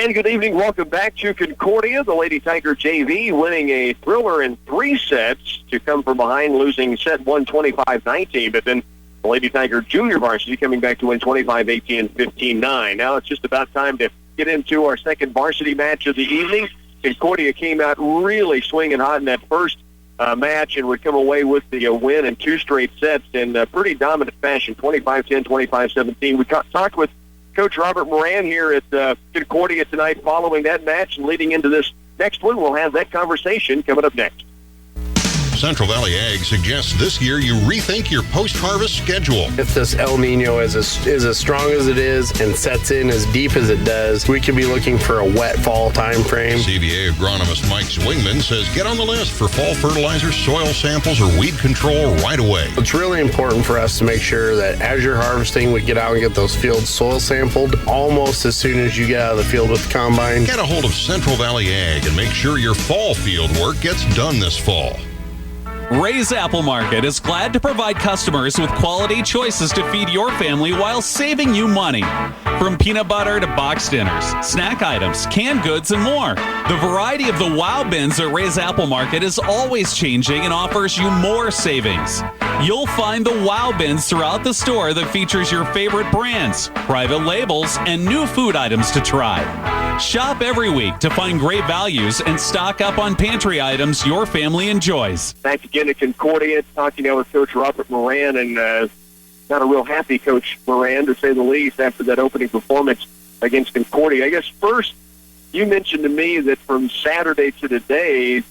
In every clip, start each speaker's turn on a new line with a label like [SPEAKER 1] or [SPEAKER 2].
[SPEAKER 1] And good evening. Welcome back to Concordia. The Lady Tiger JV winning a thriller in 3 sets to come from behind, losing set 1 25-19. But then the Lady Tiger Junior Varsity coming back to win 25-18 and 15-9. Now it's just about time to get into our second varsity match of the evening. Concordia came out really swinging hot in that first match and would come away with the win in 2 straight sets in pretty dominant fashion, 25-10, 25-17. We talked with Coach Robert Moran here at Concordia tonight following that match, and leading into this next one, we'll have that conversation coming up next.
[SPEAKER 2] Central Valley Ag suggests this year you rethink your post-harvest schedule.
[SPEAKER 3] If this El Nino is as strong as it is and sets in as deep as it does, we could be looking for a wet fall time frame.
[SPEAKER 2] CVA agronomist Mike Zwingman says get on the list for fall fertilizer, soil samples, or weed control right away.
[SPEAKER 3] It's really important for us to make sure that as you're harvesting, we get out and get those fields soil sampled almost as soon as you get out of the field with the combine.
[SPEAKER 2] Get a hold of Central Valley Ag and make sure your fall field work gets done this fall.
[SPEAKER 4] Ray's Apple Market is glad to provide customers with quality choices to feed your family while saving you money. From peanut butter to box dinners, snack items, canned goods, and more. The variety of the Wow Bins at Ray's Apple Market is always changing and offers you more savings. You'll find the Wow Bins throughout the store that features your favorite brands, private labels, and new food items to try. Shop every week to find great values and stock up on pantry items your family enjoys.
[SPEAKER 1] Back again at Concordia, talking now with Coach Robert Moran, and not a real happy Coach Moran, to say the least, after that opening performance against Concordia. I guess first, you mentioned to me that from Saturday to today,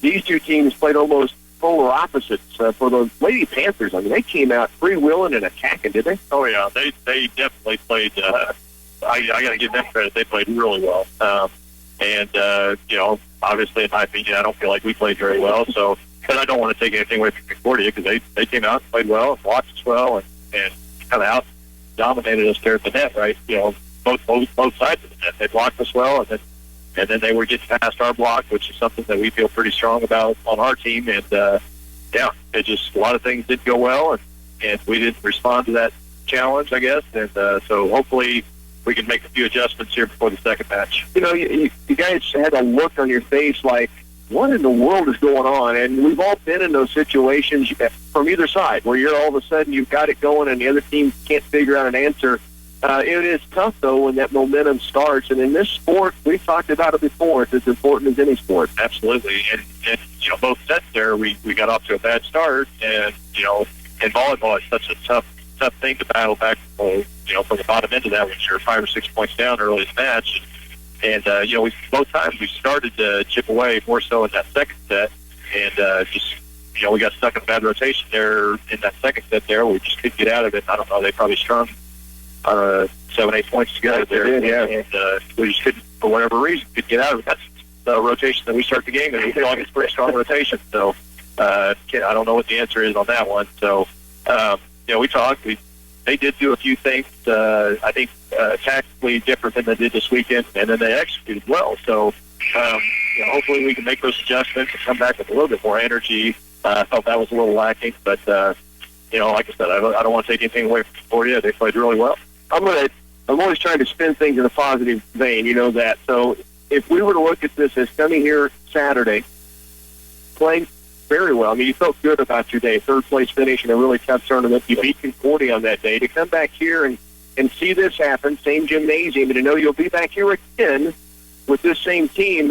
[SPEAKER 1] these two teams played almost polar opposites. For the Lady Panthers, I mean, they came out freewheeling and attacking, did they?
[SPEAKER 5] Oh, yeah. They definitely played I got to give them credit. They played really well. Obviously, in my opinion, I don't feel like we played very well. So, but I don't want to take anything away from Concordia because they came out and played well and blocked us well and kind of out-dominated us there at the net, right? Both sides of the net. They blocked us well, and then they were getting past our block, which is something that we feel pretty strong about on our team. And, it just a lot of things didn't go well, and we didn't respond to that challenge, I guess. And so hopefully we can make a few adjustments here before the second match.
[SPEAKER 1] You guys had a look on your face like, what in the world is going on? And we've all been in those situations from either side where you're all of a sudden you've got it going and the other team can't figure out an answer. It is tough, though, when that momentum starts. And in this sport, we've talked about it before. It's as important as any sport.
[SPEAKER 5] Absolutely. And both sets there, we got off to a bad start. And, in volleyball, it's such a tough thing to battle back, from the bottom end of that when you're 5 or 6 points down early in the match. And both times we started to chip away more so in that second set. And we got stuck in a bad rotation there in that second set there. We just couldn't get out of it. I don't know. They probably strung 7-8 points together there.
[SPEAKER 1] Yeah.
[SPEAKER 5] And we just couldn't, for whatever reason, could get out of it. That's the rotation that we start the game, and we feel like it's a pretty strong rotation. So I don't know what the answer is on that one. So, we talked. They did do a few things, I think, tactically different than they did this weekend, and then they executed well. So, hopefully we can make those adjustments and come back with a little bit more energy. I felt that was a little lacking, but, like I said, I don't want to take anything away from Concordia. They played really well.
[SPEAKER 1] I'm always trying to spin things in a positive vein, you know that. So if we were to look at this as coming here Saturday, playing very well. I mean, you felt good about your day. Third place finish in a really tough tournament. You beat Concordia on that day. To come back here and see this happen, same gymnasium, and to know you'll be back here again with this same team,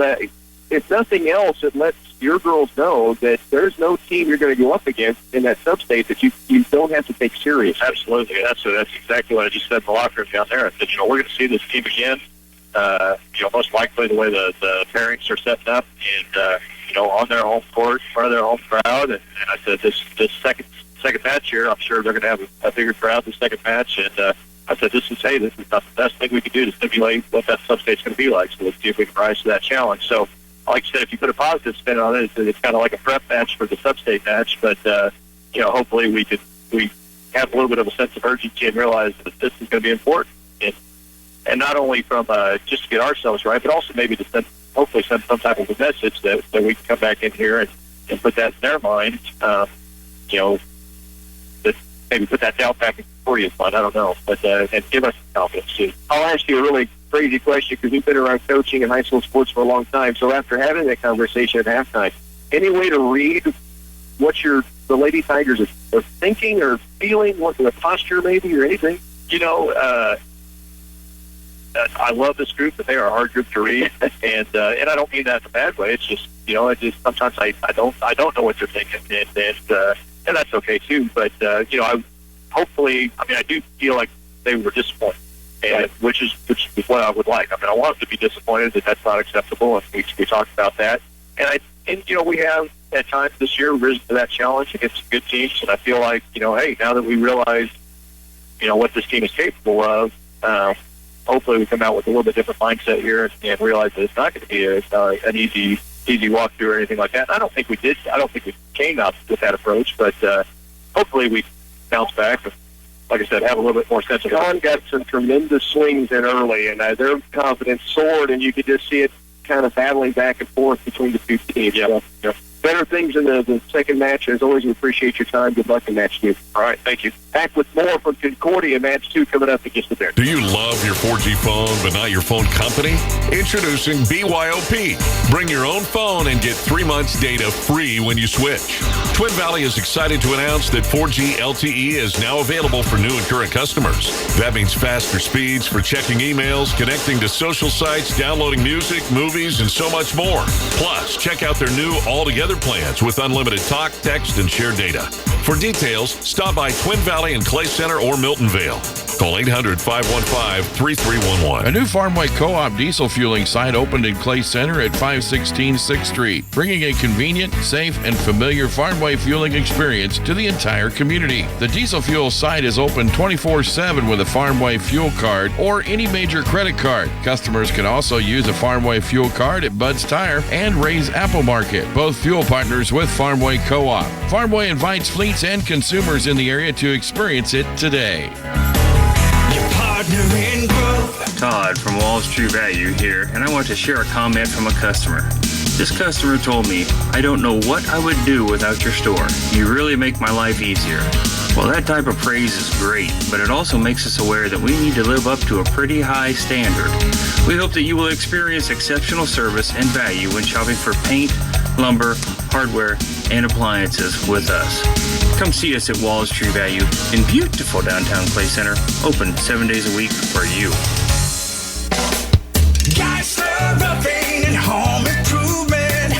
[SPEAKER 1] if nothing else, it lets your girls know that there's no team you're going to go up against in that sub-state that you don't have to take serious.
[SPEAKER 5] Absolutely. That's exactly what I just said in the locker room down there. I said, we're going to see this team again. Most likely the way the pairings are setting up and, on their home court, in front of their home crowd. And I said, this second match here, I'm sure they're going to have a bigger crowd this second match. And I said, this is not the best thing we can do to stimulate what that sub-state's going to be like. So let's see if we can rise to that challenge. So, like you said, if you put a positive spin on it, it's kind of like a prep match for the sub-state match. But, hopefully we have a little bit of a sense of urgency and realize that this is going to be important. And not only from just to get ourselves right, but also maybe to hopefully send some type of a message that we can come back in here and put that in their mind, that maybe put that doubt back in Concordia's mind. I don't know. But and give us confidence, too.
[SPEAKER 1] I'll ask you a really crazy question because we've been around coaching in high school sports for a long time. So after having that conversation at halftime, any way to read what the Lady Tigers are thinking or feeling, what the posture maybe or anything?
[SPEAKER 5] I love this group, but they are a hard group to read, and I don't mean that in a bad way. It's just sometimes I don't know what they're thinking, and that's okay too. But I do feel like they were disappointed, and which is what I would like. I want them to be disappointed that that's not acceptable, and we talked about that. And we have at times this year risen to that challenge against some good teams, and I feel like hey, now that we realize what this team is capable of. Hopefully we come out with a little bit different mindset here and realize that it's not going to be an easy walkthrough or anything like that. I don't think we did. I don't think we came out with that approach, but hopefully we bounce back. Like I said, have a little bit more sense of it.
[SPEAKER 1] John got some tremendous swings in early, and their confidence soared, and you could just see it kind of battling back and forth between the two teams.
[SPEAKER 5] Yeah.
[SPEAKER 1] So, better things in the second match. As always, we appreciate your time. Good luck in match 2.
[SPEAKER 5] All right, thank you.
[SPEAKER 1] Back with more from Concordia. Match 2 coming up against the Bears.
[SPEAKER 6] Do you love your 4G phone but not your phone company? Introducing BYOP. Bring your own phone and get 3 months data free when you switch. Twin Valley is excited to announce that 4G LTE is now available for new and current customers. That means faster speeds for checking emails, connecting to social sites, downloading music, movies, and so much more. Plus, check out their new Altogether plans with unlimited talk, text, and shared data. For details, stop by Twin Valley and Clay Center or Milton Vale. Call 800-515-3311.
[SPEAKER 7] A new Farmway Co-op diesel fueling site opened in Clay Center at 516 6th Street, bringing a convenient, safe, and familiar Farmway fueling experience to the entire community. The diesel fuel site is open 24/7 with a Farmway fuel card or any major credit card. Customers can also use a Farmway fuel card at Bud's Tire and Ray's Apple Market, both fuel partners with Farmway Co-op. Farmway invites fleets and consumers in the area to experience it today.
[SPEAKER 8] Todd from Wall's True Value here, and I want to share a comment from a customer. This customer told me, "I don't know what I would do without your store. You really make my life easier." Well, that type of praise is great, but it also makes us aware that we need to live up to a pretty high standard. We hope that you will experience exceptional service and value when shopping for paint, lumber, hardware, and appliances with us. Come see us at Wall's True Value in beautiful downtown Clay Center, open 7 days a week for you.
[SPEAKER 9] Geisler Roofing and Home Improvement,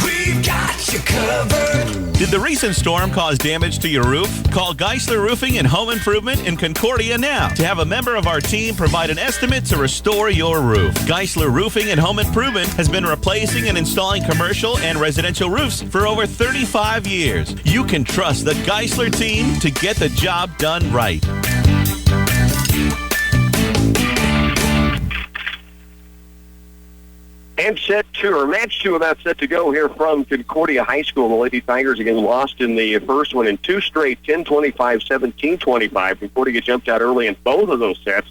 [SPEAKER 9] we've got you covered.
[SPEAKER 10] Did the recent storm cause damage to your roof? Call Geisler Roofing and Home Improvement in Concordia now to have a member of our team provide an estimate to restore your roof. Geisler Roofing and Home Improvement has been replacing and installing commercial and residential roofs for over 35 years. You can trust the Geisler team to get the job done right.
[SPEAKER 1] And match 2 about set to go here from Concordia High School. The Lady Tigers again lost in the first one in 2 straight, 10-25, 17-25. Concordia jumped out early in both of those sets.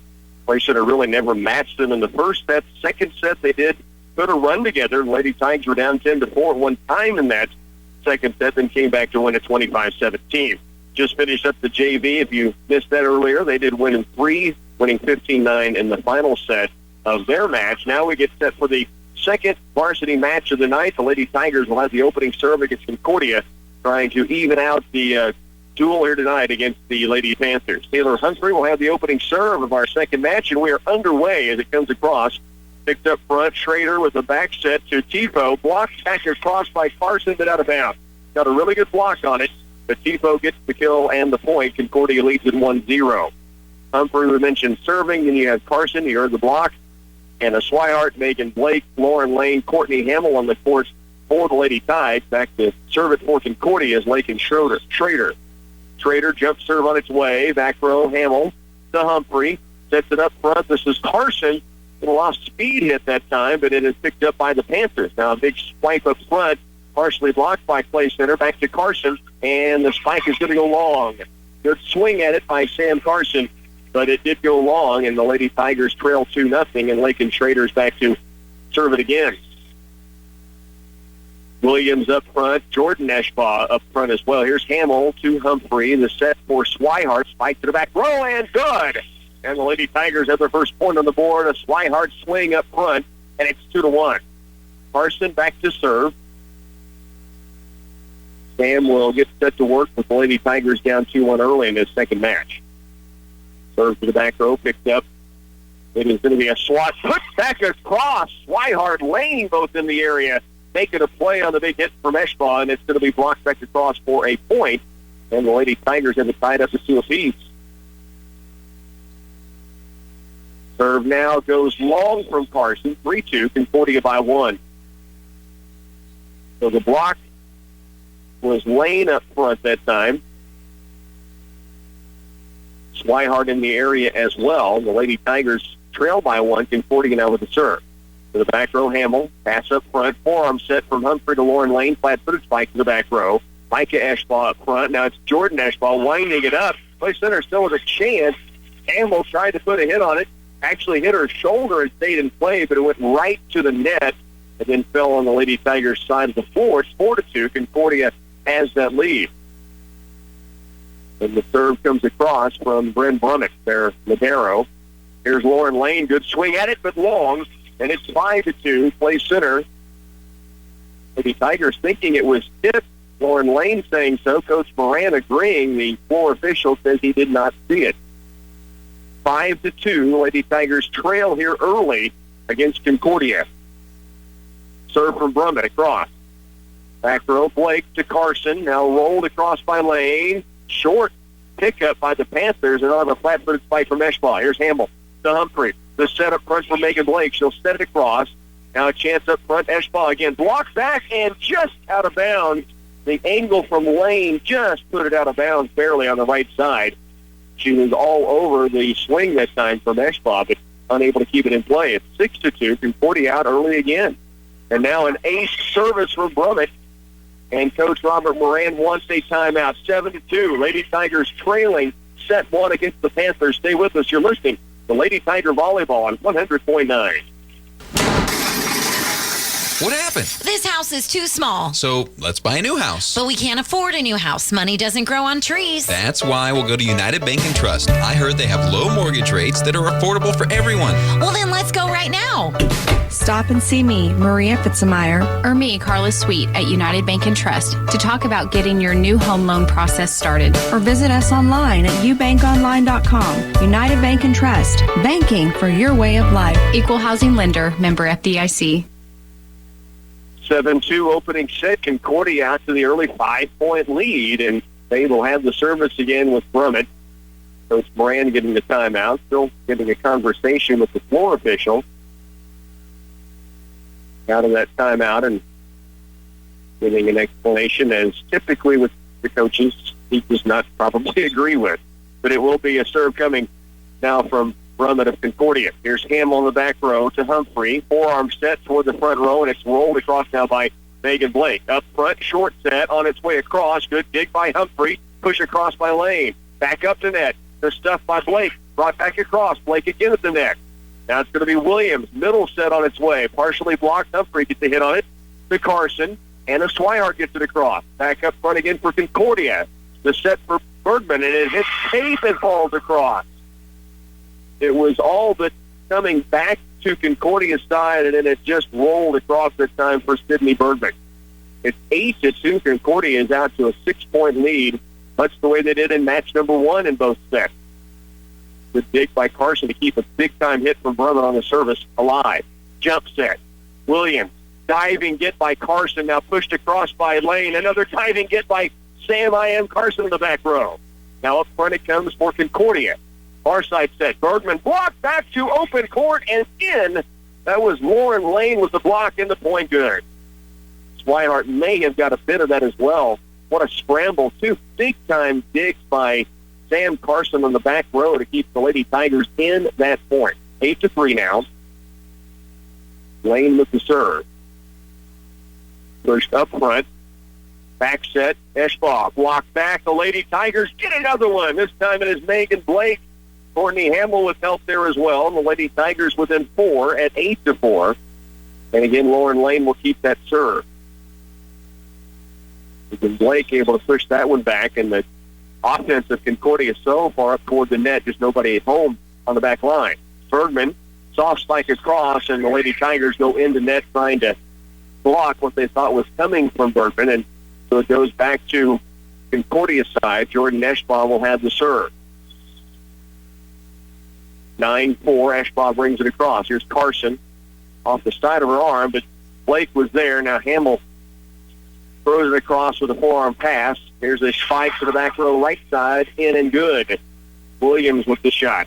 [SPEAKER 1] Clay Center really never matched them in the first set. Second set, they did put a run together. The Lady Tigers were down 10-4 one time in that second set, then came back to win at 25-17. Just finished up the JV. If you missed that earlier, they did win in 3, winning 15-9 in the final set of their match. Now we get set for the second varsity match of the night. The Lady Tigers will have the opening serve against Concordia, trying to even out the duel here tonight against the Lady Panthers. Taylor Humphrey will have the opening serve of our second match, and we are underway as it comes across. Picked up front, Schrader with a back set to Tifo. Blocked back across by Carson, but out of bounds. Got a really good block on it, but Tifo gets the kill and the point. Concordia leads at 1-0. Humphrey, we mentioned serving, then you have Carson, he earned the block. And a Swihart, Megan Blake, Lauren Lane, Courtney Hamill on the court for the Lady Tigers. Back to serve it for Concordia is Lake and Schrader. Schrader jump serve on its way. Back row, Hamill to Humphrey. Sets it up front. This is Carson. Lost speed hit that time, but it is picked up by the Panthers. Now a big swipe up front, partially blocked by Clay Center. Back to Carson, and the spike is going to go long. Good swing at it by Sam Carson, but it did go long, and the Lady Tigers trail 2-0, and Lake and Schrader's back to serve it again. Williams up front, Jordan Eschbaugh up front as well. Here's Hamill to Humphrey. The set for Swihart, spike to the back row, and good. and the Lady Tigers have their first point on the board. A Swihart swing up front, and it's 2-1. Carson back to serve. Sam will get set to work with the Lady Tigers down 2-1 early in this second match. Serve to the back row, picked up. It is going to be a swat. Put back across. Swihart, Lane both in the area. Making a play on the big hit from Eschbaugh, and it's going to be blocked back across for a point. And the Lady Tigers have it tied up to 2 apiece. Serve now goes long from Carson. 3-2, Concordia by 1. So the block was Lane up front that time. Swihart in the area as well. The Lady Tigers trail by 1. Concordia now with the serve. To the back row, Hamill. Pass up front. Forearm set from Humphrey to Lauren Lane. Flat-footed spike to the back row. Micah Eschbaugh up front. Now it's Jordan Eschbaugh winding it up. Play center still with a chance. Hamill tried to put a hit on it. Actually hit her shoulder and stayed in play, but it went right to the net and then fell on the Lady Tigers side of the floor. It's 4-2. Concordia has that lead. And the serve comes across from Bryn Brummett, their libero. Here's Lauren Lane. Good swing at it, but long. And it's 5-2. Play center. Lady Tigers thinking it was tipped. Lauren Lane saying so. Coach Moran agreeing. The floor official says he did not see it. 5-2. Lady Tigers trail here early against Concordia. Serve from Brummett across. Back row, Blake to Carson. Now rolled across by Lane. Short pickup by the Panthers, and on a flat-footed spike from Eschbaugh. Here's Hamill to Humphrey. The set up front for Megan Blake. She'll set it across. Now a chance up front. Eschbaugh again. Blocked back and just out of bounds. The angle from Lane just put it out of bounds barely on the right side. She was all over the swing that time from Eschbaugh, but unable to keep it in play. It's 6-2. Concordia out early again. And now an ace service from Brummett. And Coach Robert Moran wants a timeout. 7-2. Lady Tigers trailing set 1 against the Panthers. Stay with us. You're listening to Lady Tiger Volleyball on 100.9.
[SPEAKER 11] What happened?
[SPEAKER 12] This house is too small.
[SPEAKER 11] So let's buy a new house.
[SPEAKER 12] But we can't afford a new house. Money doesn't grow on trees.
[SPEAKER 11] That's why we'll go to United Bank and Trust. I heard they have low mortgage rates that are affordable for everyone.
[SPEAKER 12] Well, then let's go right now.
[SPEAKER 13] Stop and see me, Maria Fitzmeyer,
[SPEAKER 14] or me, Carla Sweet, at United Bank and Trust to talk about getting your new home loan process started.
[SPEAKER 13] Or visit us online at ubankonline.com. United Bank and Trust, banking for your way of life.
[SPEAKER 14] Equal housing lender, member FDIC.
[SPEAKER 1] 7-2 opening set. Concordia out to the early 5-point lead, and they will have the service again with Brummett. Coach Moran getting the timeout, still getting a conversation with the floor official out of that timeout and giving an explanation, as typically with the coaches he does not probably agree with. But it will be a serve coming now from Brummett of Concordia. Here's Hamill in the back row to Humphrey. Forearm set toward the front row, and it's rolled across now by Megan Blake. Up front, short set on its way across. Good dig by Humphrey. Push across by Lane. Back up to net. The stuff by Blake. Brought back across. Blake again at the net. Now it's going to be Williams. Middle set on its way. Partially blocked. Humphrey gets the hit on it to Carson. And a Swihart gets it across. Back up front again for Concordia. The set for Bergman, and it hits tape and falls across. It was all but coming back to Concordia's side, and then it just rolled across this time for Sydney Bergman. It's 8-2. Concordia is out to a 6-point lead, much the way they did in match number 1 in both sets. Good dig by Carson to keep a big-time hit from Brummett on the service alive. Jump set. Williams. Diving get by Carson, now pushed across by Lane. Another diving get by Sam I.M. Carson in the back row. Now up front it comes for Concordia. Far side set. Bergman blocked back to open court and in. That was Lauren Lane with the block in the point guard. Swihart may have got a bit of that as well. What a scramble. 2 big-time digs by Sam Carson on the back row to keep the Lady Tigers in that point. 8-3 now. Lane with the serve. Pushed up front. Back set. Eschbaugh blocked back. The Lady Tigers get another one. This time it is Megan Blake. Courtney Hamill with help there as well. And the Lady Tigers within 4 at 8-4. And again, Lauren Lane will keep that serve. And Blake able to push that one back, and the offense of Concordia so far up toward the net, just nobody at home on the back line. Bergman, soft spike across, and the Lady Tigers go into net trying to block what they thought was coming from Bergman, and so it goes back to Concordia's side. Jordan Eschbaugh will have the serve. 9-4, Eschbaugh brings it across. Here's Carson off the side of her arm, but Blake was there. Now Hamill throws it across with a forearm pass. Here's a spike to the back row right side, in and good. Williams with the shot.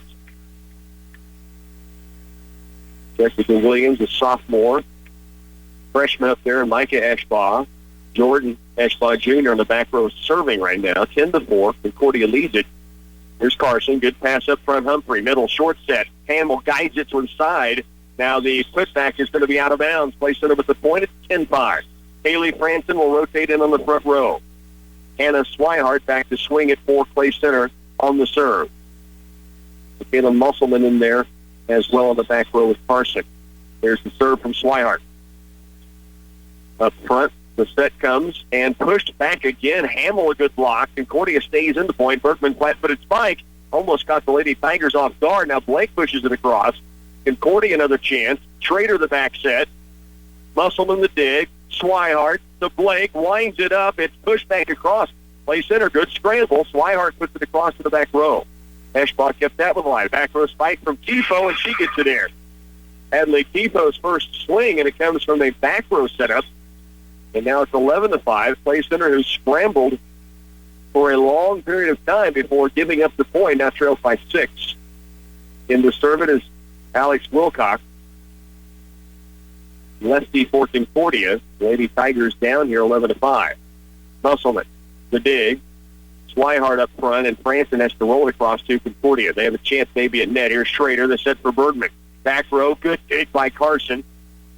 [SPEAKER 1] Jessica Williams, a sophomore. Freshman up there, Micah Eschbaugh. Jordan Eschbaugh Jr. on the back row serving right now. 10-4. Concordia leads it. Here's Carson. Good pass up front. Humphrey. Middle short set. Hamill guides it to the side. Now the putback is going to be out of bounds. Play center with the point. It's 10-5. Haley Franson will rotate in on the front row. Hannah Swihart back to swing it for Clay Center on the serve. Michaela Musselman in there as well on the back row with Carson. There's the serve from Swihart. Up front, the set comes and pushed back again. Hamill a good block. Concordia stays in the point. Berkman flat-footed spike. Almost got the Lady Tigers off guard. Now Blake pushes it across. Concordia another chance. Trader the back set. Musselman the dig. Swihart to Blake. Winds it up. It's pushed back across. Play center. Good scramble. Swihart puts it across to the back row. Eschbaugh kept that one alive. Back row spike from Tifo, and she gets it there. Adley Tifo's first swing, and it comes from a back row setup. And now it's 11-5. Play center who scrambled for a long period of time before giving up the point. Now trails by 6. In the serve it is Alex Wilcox. Lefty for Concordia. Lady Tigers down here 11-5. Musselman, the dig. Swihart up front, and Franson has to roll it across to Concordia. They have a chance maybe at net. Here's Schrader, the set for Bergman. Back row, good dig by Carson.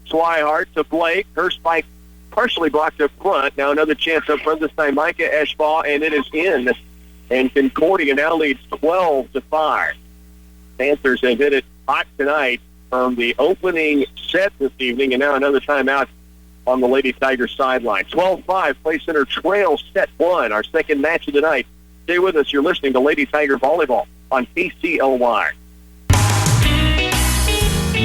[SPEAKER 1] Swihart to Blake. Her spike partially blocked up front. Now another chance up front, this time Micah Eschbaugh, and it is in. And Concordia now leads 12-5. Panthers have hit it hot tonight from the opening set this evening, and now another timeout on the Lady Tigers sideline. 12-5, Play Center trails set 1, our second match of the night. Stay with us. You're listening to Lady Tiger Volleyball on KCLY.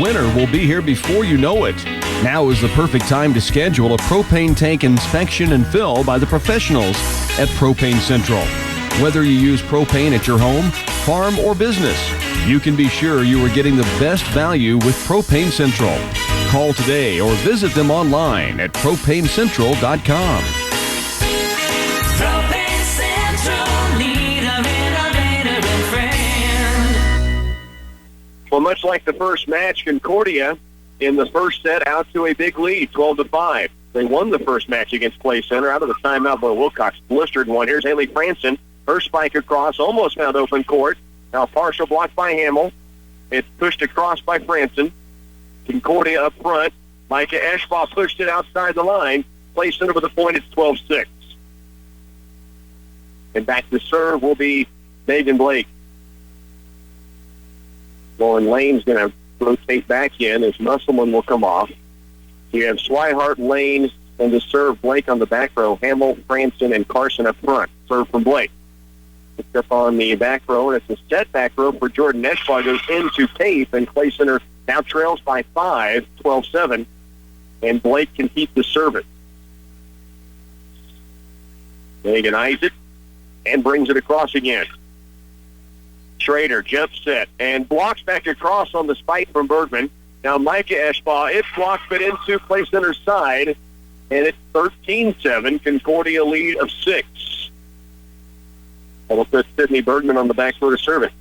[SPEAKER 15] Winter will be here before you know it. Now is the perfect time to schedule a propane tank inspection and fill by the professionals at Propane Central. Whether you use propane at your home, farm, or business, you can be sure you are getting the best value with Propane Central. Call today or visit them online at propanecentral.com.
[SPEAKER 9] Propane Central, leader, innovator, and friend.
[SPEAKER 1] Well, much like the first match, Concordia in the first set out to a big lead, 12-5. They won the first match against Clay Center out of the timeout by Wilcox. Blistered one. Here's Haley Franson. Her spike across, almost found open court. Now partial block by Hamill. It's pushed across by Franson. Concordia up front. Micah Eschbaugh pushed it outside the line. Play center with the point. It's 12-6. And back to serve will be Megan Blake. Lauren Lane's going to rotate back in as Musselman will come off. You have Swihart, Lane, and to serve Blake on the back row. Hamill, Franson, and Carson up front. Serve from Blake. Picked up on the back row, and it's a set back row for Jordan Eschbaugh. Goes into Pace, and Clay Center now trails by 5, 12-7, and Blake can keep the service. Megan eyes it and brings it across again. Schrader, jump set, and blocks back across on the spike from Bergman. Now Micah Eschbaugh, it's blocked but into Clay Center's side, and it's 13-7, Concordia lead of 6. That'll put Sydney Bergman on the back row to serve it.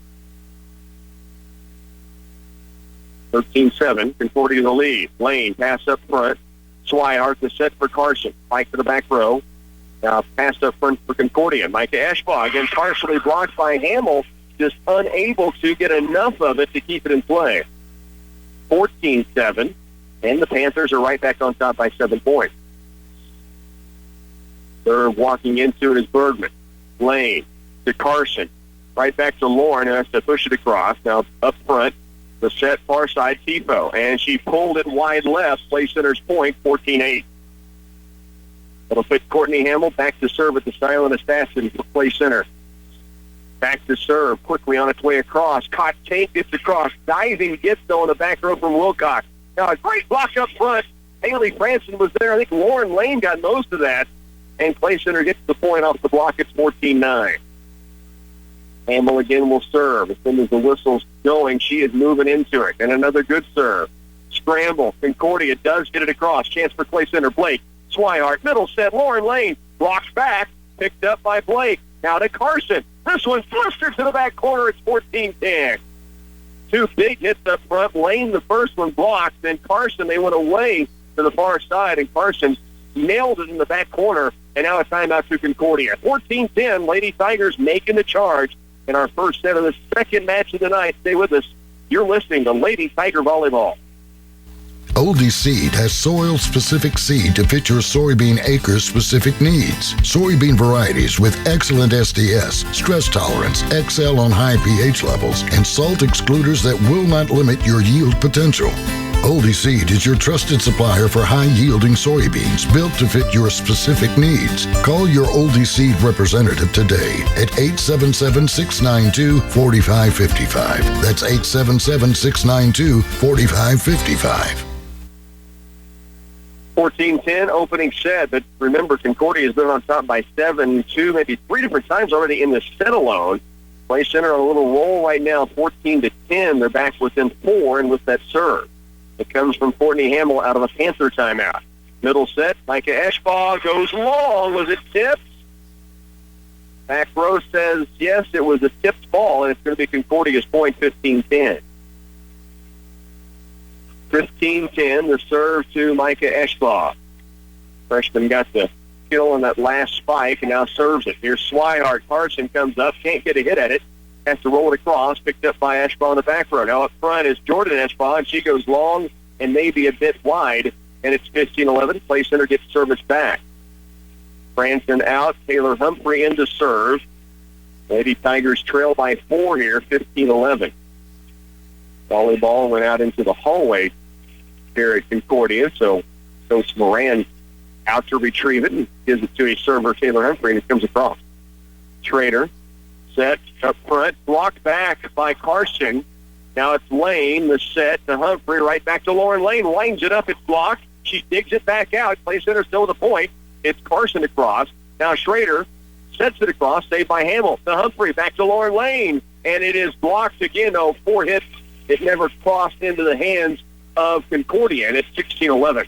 [SPEAKER 1] 13-7, Concordia the lead. Lane, pass up front. Swihart, the set for Carson. Spike to the back row. Now pass up front for Concordia. Micah Eschbaugh, again partially blocked by Hamill, just unable to get enough of it to keep it in play. 14-7, and the Panthers are right back on top by 7 points. They're walking into it as Bergman. Lane to Carson. Right back to Lauren, who has to push it across. Now up front, the set far side, Tifo. And she pulled it wide left, Play Center's point, 14-8. That'll put Courtney Hamill back to serve at the silent assassin for Play Center. Back to serve, quickly on its way across. Caught, Tank gets across. Diving gets, though, on the back row from Wilcox. Now, a great block up front. Haley Franson was there. I think Lauren Lane got most of that. And Clay Center gets the point off the block. It's 14-9. Hamill again will serve. As soon as the whistle's going, she is moving into it. And another good serve. Scramble. Concordia does get it across. Chance for Clay Center. Blake. Swihart. Middle set. Lauren Lane blocks back. Picked up by Blake. Now to Carson. This one flistered to the back corner. It's 14-10. Two big hits up front. Lane, the first one, blocked. Then Carson, they went away to the far side, and Carson nailed it in the back corner. And now a timeout to Concordia. 14-10, Lady Tigers making the charge in our first set of the second match of the night. Stay with us. You're listening to Lady Tiger Volleyball.
[SPEAKER 16] Oldie Seed has soil-specific seed to fit your soybean acre-specific needs. Soybean varieties with excellent SDS, stress tolerance, excel on high pH levels, and salt excluders that will not limit your yield potential. Oldie Seed is your trusted supplier for high-yielding soybeans built to fit your specific needs. Call your Oldie Seed representative today at 877-692-4555. That's 877-692-4555.
[SPEAKER 1] 14-10 opening set, but remember, Concordia has been on top by 7-2, maybe 3 different times already in the set alone. Clay Center on a little roll right now, 14-10. They're back within 4, and with that serve. It comes from Courtney Hamill out of a Panther timeout. Middle set, Micah Eschbaugh goes long. Was it tipped? Back row says, yes, it was a tipped ball, and it's going to be Concordia's point, 15-10. 15-10, the serve to Micah Eschbaugh. Freshman got the kill on that last spike and now serves it. Here's Swihart. Carson comes up, can't get a hit at it. Has to roll it across, picked up by Eschbaugh in the back row. Now up front is Jordan Eschbaugh, and she goes long and maybe a bit wide, and it's 15-11. Clay Center gets service back. Franson out, Taylor Humphrey into serve. Lady Tigers trail by 4 here, 15-11. Volleyball went out into the hallway here at Concordia, so Coach Moran out to retrieve it and gives it to a server, Taylor Humphrey, and it comes across. Trader set up front, blocked back by Carson. Now it's Lane, the set to Humphrey, right back to Lauren Lane, winds it up, it's blocked. She digs it back out. Clay Center still with the point. It's Carson across. Now Schrader sets it across, saved by Hamill. To Humphrey, back to Lauren Lane, and it is blocked again. 4 hits. It never crossed into the hands of Concordia, and it's 16-11.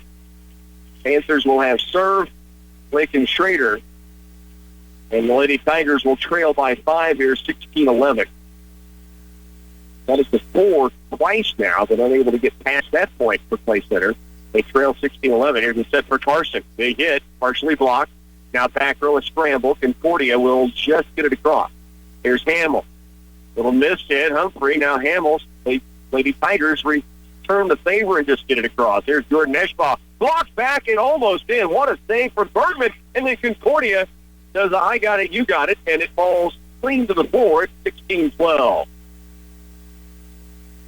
[SPEAKER 1] Panthers will have serve, Blake and Schrader, and the Lady Tigers will trail by 5 here, 16-11. That is the 4 twice now, but unable to get past that point for Clay Center. They trail 16-11. Here's a set for Carson. Big hit, partially blocked. Now back row a scramble. Concordia will just get it across. Here's Hamill. Little miss hit. Humphrey. Now Hamill's. Lady Tigers return the favor and just get it across. Here's Jordan Eschbaugh. Blocked back and almost in. What a save from Bergman. And then Concordia does a I got it, you got it, and it falls clean to the board, 16-12.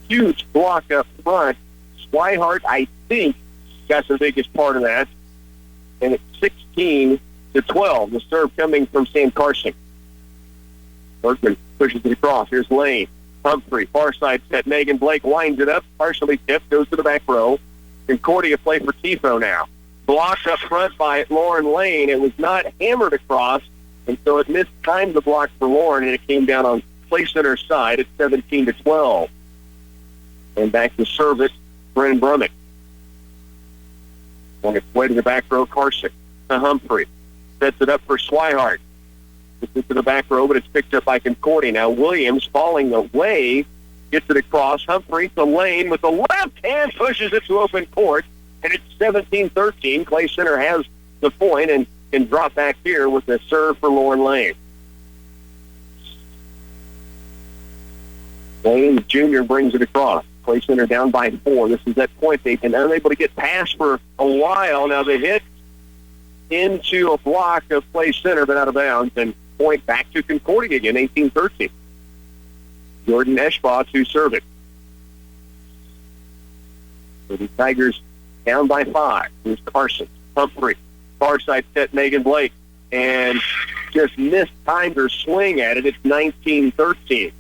[SPEAKER 1] Huge block up front. Swihart, I think, got the biggest part of that. And it's 16-12. The serve coming from Sam Carson. Bergman pushes it across. Here's Lane. Humphrey, far side set. Megan Blake winds it up, partially tipped, goes to the back row. Concordia play for Tifo now. Blocked up front by Lauren Lane. It was not hammered across, and so it mistimed the block for Lauren, and it came down on Clay Center's side at 17-12. And back to service, Brennan Brummett. On its way to the back row, Carson to Humphrey. Sets it up for Swihart. It's into the back row, but it's picked up by Concordia. Now Williams falling away, gets it across. Humphrey to Lane with the left hand, pushes it to open court, and it's 17-13. Clay Center has the point and can drop back here with a serve for Lauren Lane. Lane Jr. brings it across. Clay Center down by 4. This is that point they've been unable to get past for a while. Now they hit into a block of Clay Center, but out of bounds, and point back to Concordia again, 18-13. Jordan Eschbaugh to serve it. So the Tigers down by 5. Here's Carson. Humphrey. Far side set, Megan Blake. And just mistimed her swing at it. It's 19-13.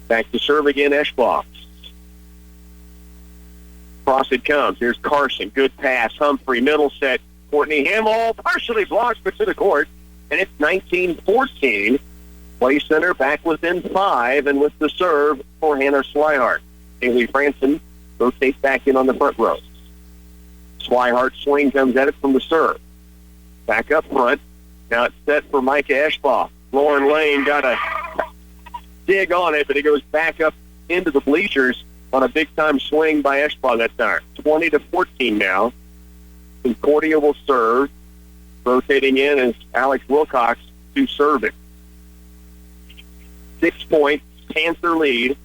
[SPEAKER 1] Back to serve again, Eschbach. Cross it comes. Here's Carson. Good pass. Humphrey, middle set. Courtney Hamill partially blocked, but to the court. And it's 19-14. Play center back within 5, and with the serve for Hannah Swihart. Haley Franson rotates back in on the front row. Swihart's swing comes at it from the serve. Back up front. Now it's set for Micah Eschbach. Lauren Lane got a dig on it, but it goes back up into the bleachers on a big-time swing by Eschbach that time. 20-14 now. Concordia will serve. Rotating in is Alex Wilcox to serve it. 6 points, Panther lead.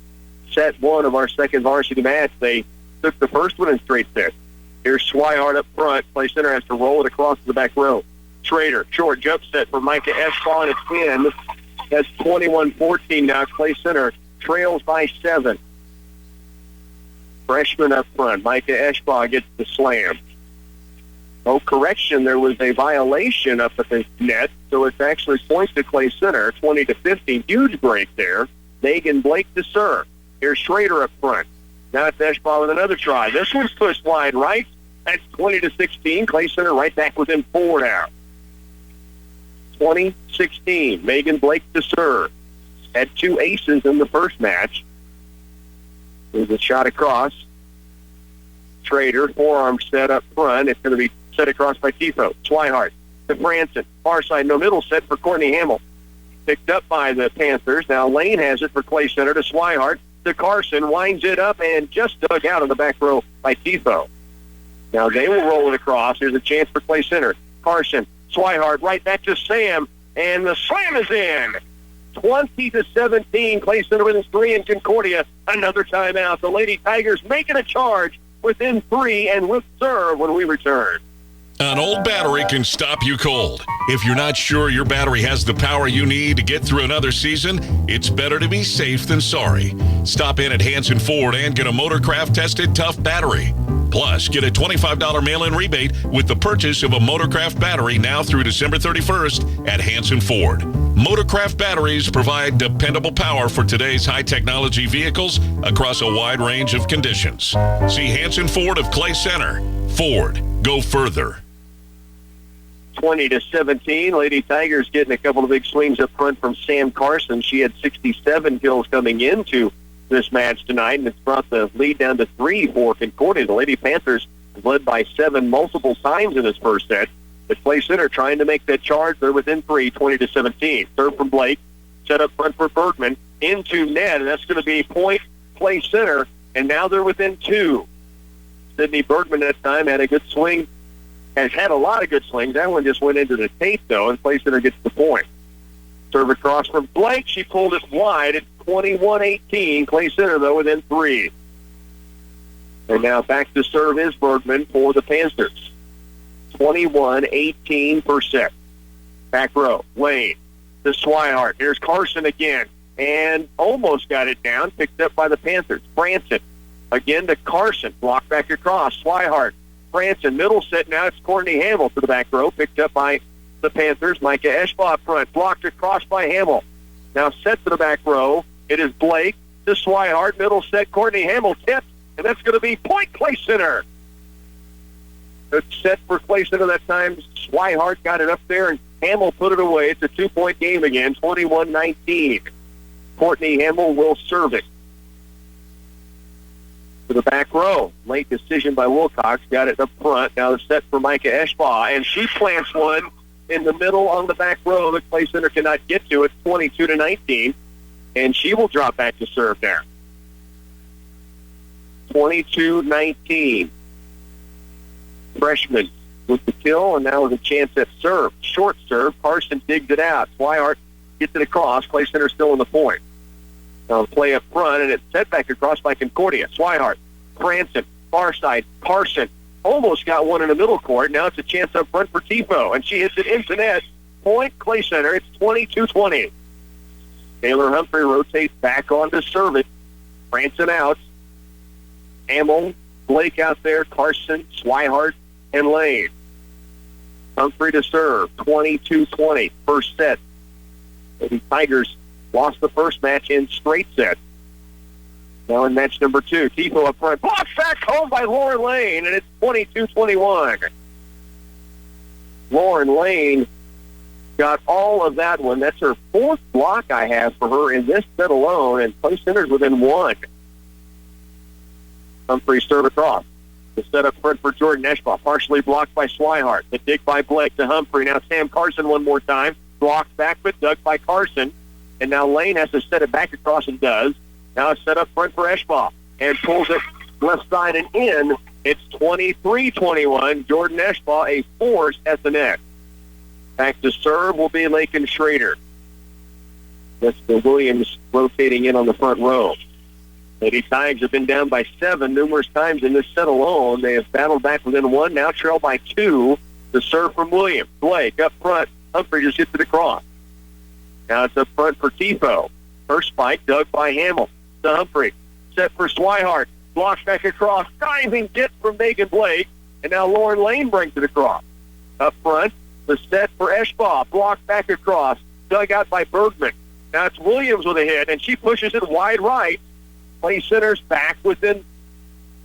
[SPEAKER 1] Set 1 of our second varsity match. They took the first one in straight sets. Here's Swihart up front. Play center has to roll it across the back row. Schrader, short jump set for Micah Eschbach, and it's in. That's 21-14 now. Clay Center trails by 7. Freshman up front. Micah Eschbach gets the slam. Oh, correction. There was a violation up at the net, so it's actually points to Clay Center, 20-15. Huge break there. Megan Blake to serve. Here's Schrader up front. Now it's Eschbach with another try. This one's pushed wide right. That's 20-16. Clay Center right back within 4 now. 20-16. Megan Blake to serve. Had 2 aces in the first match. There's a shot across. Schrader, forearm set up front. It's going to be set across by Tifo. Swihart to Franson. Far side, no middle set for Courtney Hamill. Picked up by the Panthers. Now Lane has it for Clay Center to Swihart. To Carson, winds it up and just dug out of the back row by Tifo. Now they will roll it across. There's a chance for Clay Center. Carson, Swihart, right back to Sam, and the slam is in. 20-17. Clay Center within 3 in Concordia. Another timeout. The Lady Tigers making a charge within 3 and with serve when we return.
[SPEAKER 6] An old battery can stop you cold. If you're not sure your battery has the power you need to get through another season, it's better to be safe than sorry. Stop in at Hanson Ford and get a Motorcraft tested tough battery. Plus, get a $25 mail-in rebate with the purchase of a Motorcraft battery now through December 31st at Hanson Ford. Motorcraft batteries provide dependable power for today's high-technology vehicles across a wide range of conditions. See Hanson Ford of Clay Center. Ford, go further.
[SPEAKER 1] 20-17. Lady Tigers getting a couple of big swings up front from Sam Carson. She had 67 kills coming into this match tonight, and it's brought the lead down to 3 for Concordia. The Lady Panthers led by 7 multiple times in this first set. The Clay Center trying to make that charge. They're within 3, 20-17. Serve from Blake. Set up front for Bergman. Into net, and that's going to be point Clay Center, and now they're within 2. Sydney Bergman that time had a good swing. Has had a lot of good swings. That one just went into the tape, though, and Clay Center gets the point. Serve across from Blake. She pulled it wide. It's 21-18. Clay Center, though, within 3. And now back to serve is Bergman for the Panthers. 21-18 per set. Back row. Lane to Swihart. Here's Carson again. And almost got it down. Picked up by the Panthers. Franson again to Carson. Blocked back across. Swihart. Franson, middle set now. It's Courtney Hamill to the back row. Picked up by the Panthers. Micah Eschbach front. Blocked across by Hamill. Now set to the back row. It is Blake to Swihart. Middle set. Courtney Hamill tipped. And that's going to be point Clay Center. It's set for Clay Center that time. Swihart got it up there, and Hamill put it away. It's a 2-point game again, 21-19. Courtney Hamill will serve it to the back row. Late decision by Wilcox. Got it up front. Now the set for Micah Eschbach, and she plants one in the middle on the back row that Clay Center cannot get to. It's 22-19, and she will drop back to serve there. 22-19. Freshman with the kill, and now with a chance at serve. Short serve. Carson digs it out. Swihart gets it across. Clay Center still in the point. Now play up front, and it's set back across by Concordia. Swihart, Franson, far side. Carson almost got one in the middle court. Now it's a chance up front for Tifo, and she hits it into net. Point Clay Center. It's 22-20. Taylor Humphrey rotates back on to serve it. Franson out. Hamill, Blake out there, Carson, Swihart, and Lane. Humphrey to serve, 22-20, first set. Lady Tigers lost the first match in straight sets. Now in match number 2, Tifo up front, blocked back home by Lauren Lane, and it's 22-21. Lauren Lane got all of that one. That's her 4th block I have for her in this set alone, and play centers within 1. Humphrey serve across. The set up front for Jordan Eschbach, partially blocked by Swihart. The dig by Blake to Humphrey. Now Sam Carson one more time. Blocked back, but dug by Carson. And now Lane has to set it back across and does. Now it's set up front for Eschbach and pulls it left side and in. It's 23-21. Jordan Eschbach, a force at the net. Back to serve will be Lakin Schrader. That's the Williams rotating in on the front row. Lady Tigers have been down by 7 numerous times in this set alone. They have battled back within 1, now trail by 2. The serve from Williams. Blake up front. Humphrey just hits it across. Now it's up front for Tifo. First spike dug by Hamill to Humphrey. Set for Swihart. Blocks back across. Diving hit from Megan Blake. And now Lauren Lane brings it across. Up front, the set for Eschbach. Blocked back across. Dug out by Bergman. Now it's Williams with a hit, and she pushes it wide right. Play centers back within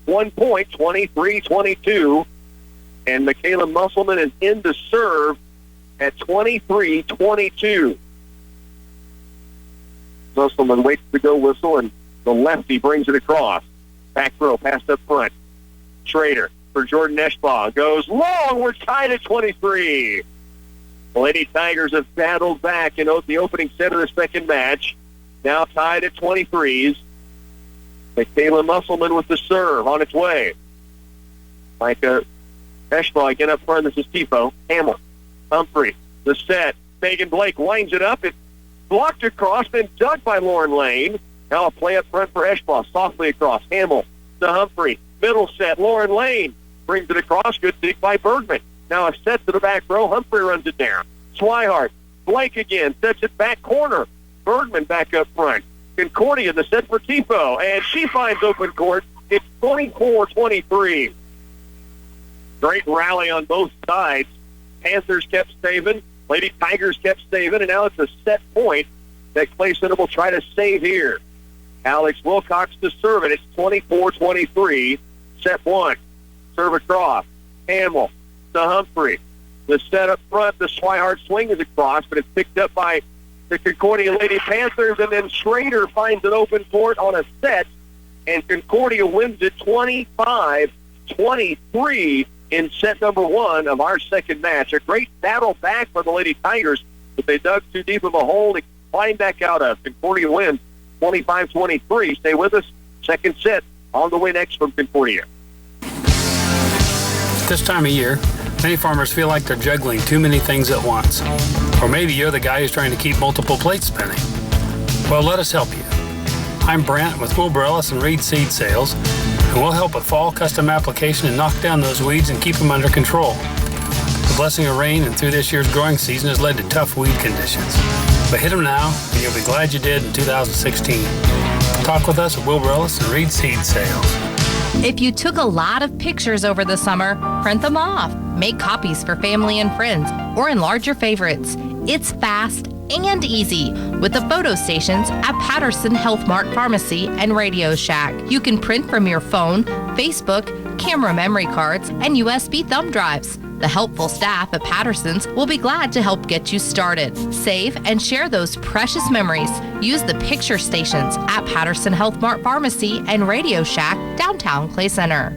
[SPEAKER 1] 1 point, 23-22. And Michaela Musselman is in to serve at 23-22. Musselman waits to go whistle, and the lefty brings it across. Back row, passed up front. Schrader for Jordan Eschbach. Goes long. We're tied at 23. The Lady Tigers have battled back in the opening set of the second match. Now tied at 23s. Michaela Musselman with the serve on its way. Micah Eschbach again up front. This is Tifo. Hamill. Humphrey. The set. Megan Blake winds it up. It's blocked across, then dug by Lauren Lane. Now a play up front for Eschbach. Softly across. Hamill to Humphrey. Middle set. Lauren Lane brings it across. Good dig by Bergman. Now a set to the back row. Humphrey runs it down. Swihart. Blake again. Sets it back corner. Bergman back up front. Concordia, the set for Tifo, and she finds open court. It's 24-23. Great rally on both sides. Panthers kept saving. Lady Tigers kept saving, and now it's a set point that Clay Center will try to save here. Alex Wilcox to serve it. It's 24-23. Set 1. Serve across. Hamill to Humphrey. The set up front, the Swihart swing is across, but it's picked up by the Concordia Lady Panthers, and then Schrader finds an open court on a set, and Concordia wins it 25-23 in set number 1 of our second match. A great battle back for the Lady Tigers, but they dug too deep of a hole. They climbed back out of. Concordia wins 25-23. Stay with us. Second set on the way next from Concordia.
[SPEAKER 17] This time of year, many farmers feel like they're juggling too many things at once. Or maybe you're the guy who's trying to keep multiple plates spinning. Well, let us help you. I'm Brent with Wilbur Ellis and Reed Seed Sales, and we'll help with fall custom application and knock down those weeds and keep them under control. The blessing of rain and through this year's growing season has led to tough weed conditions. But hit them now, and you'll be glad you did in 2016. Talk with us at Wilbur Ellis and Reed Seed Sales.
[SPEAKER 18] If you took a lot of pictures over the summer, print them off. Make copies for family and friends, or enlarge your favorites. It's fast and easy with the photo stations at Patterson Health Mart Pharmacy and Radio Shack. You can print from your phone, Facebook, camera memory cards, and USB thumb drives. The helpful staff at Patterson's will be glad to help get you started. Save and share those precious memories. Use the picture stations at Patterson Health Mart Pharmacy and Radio Shack, downtown Clay Center.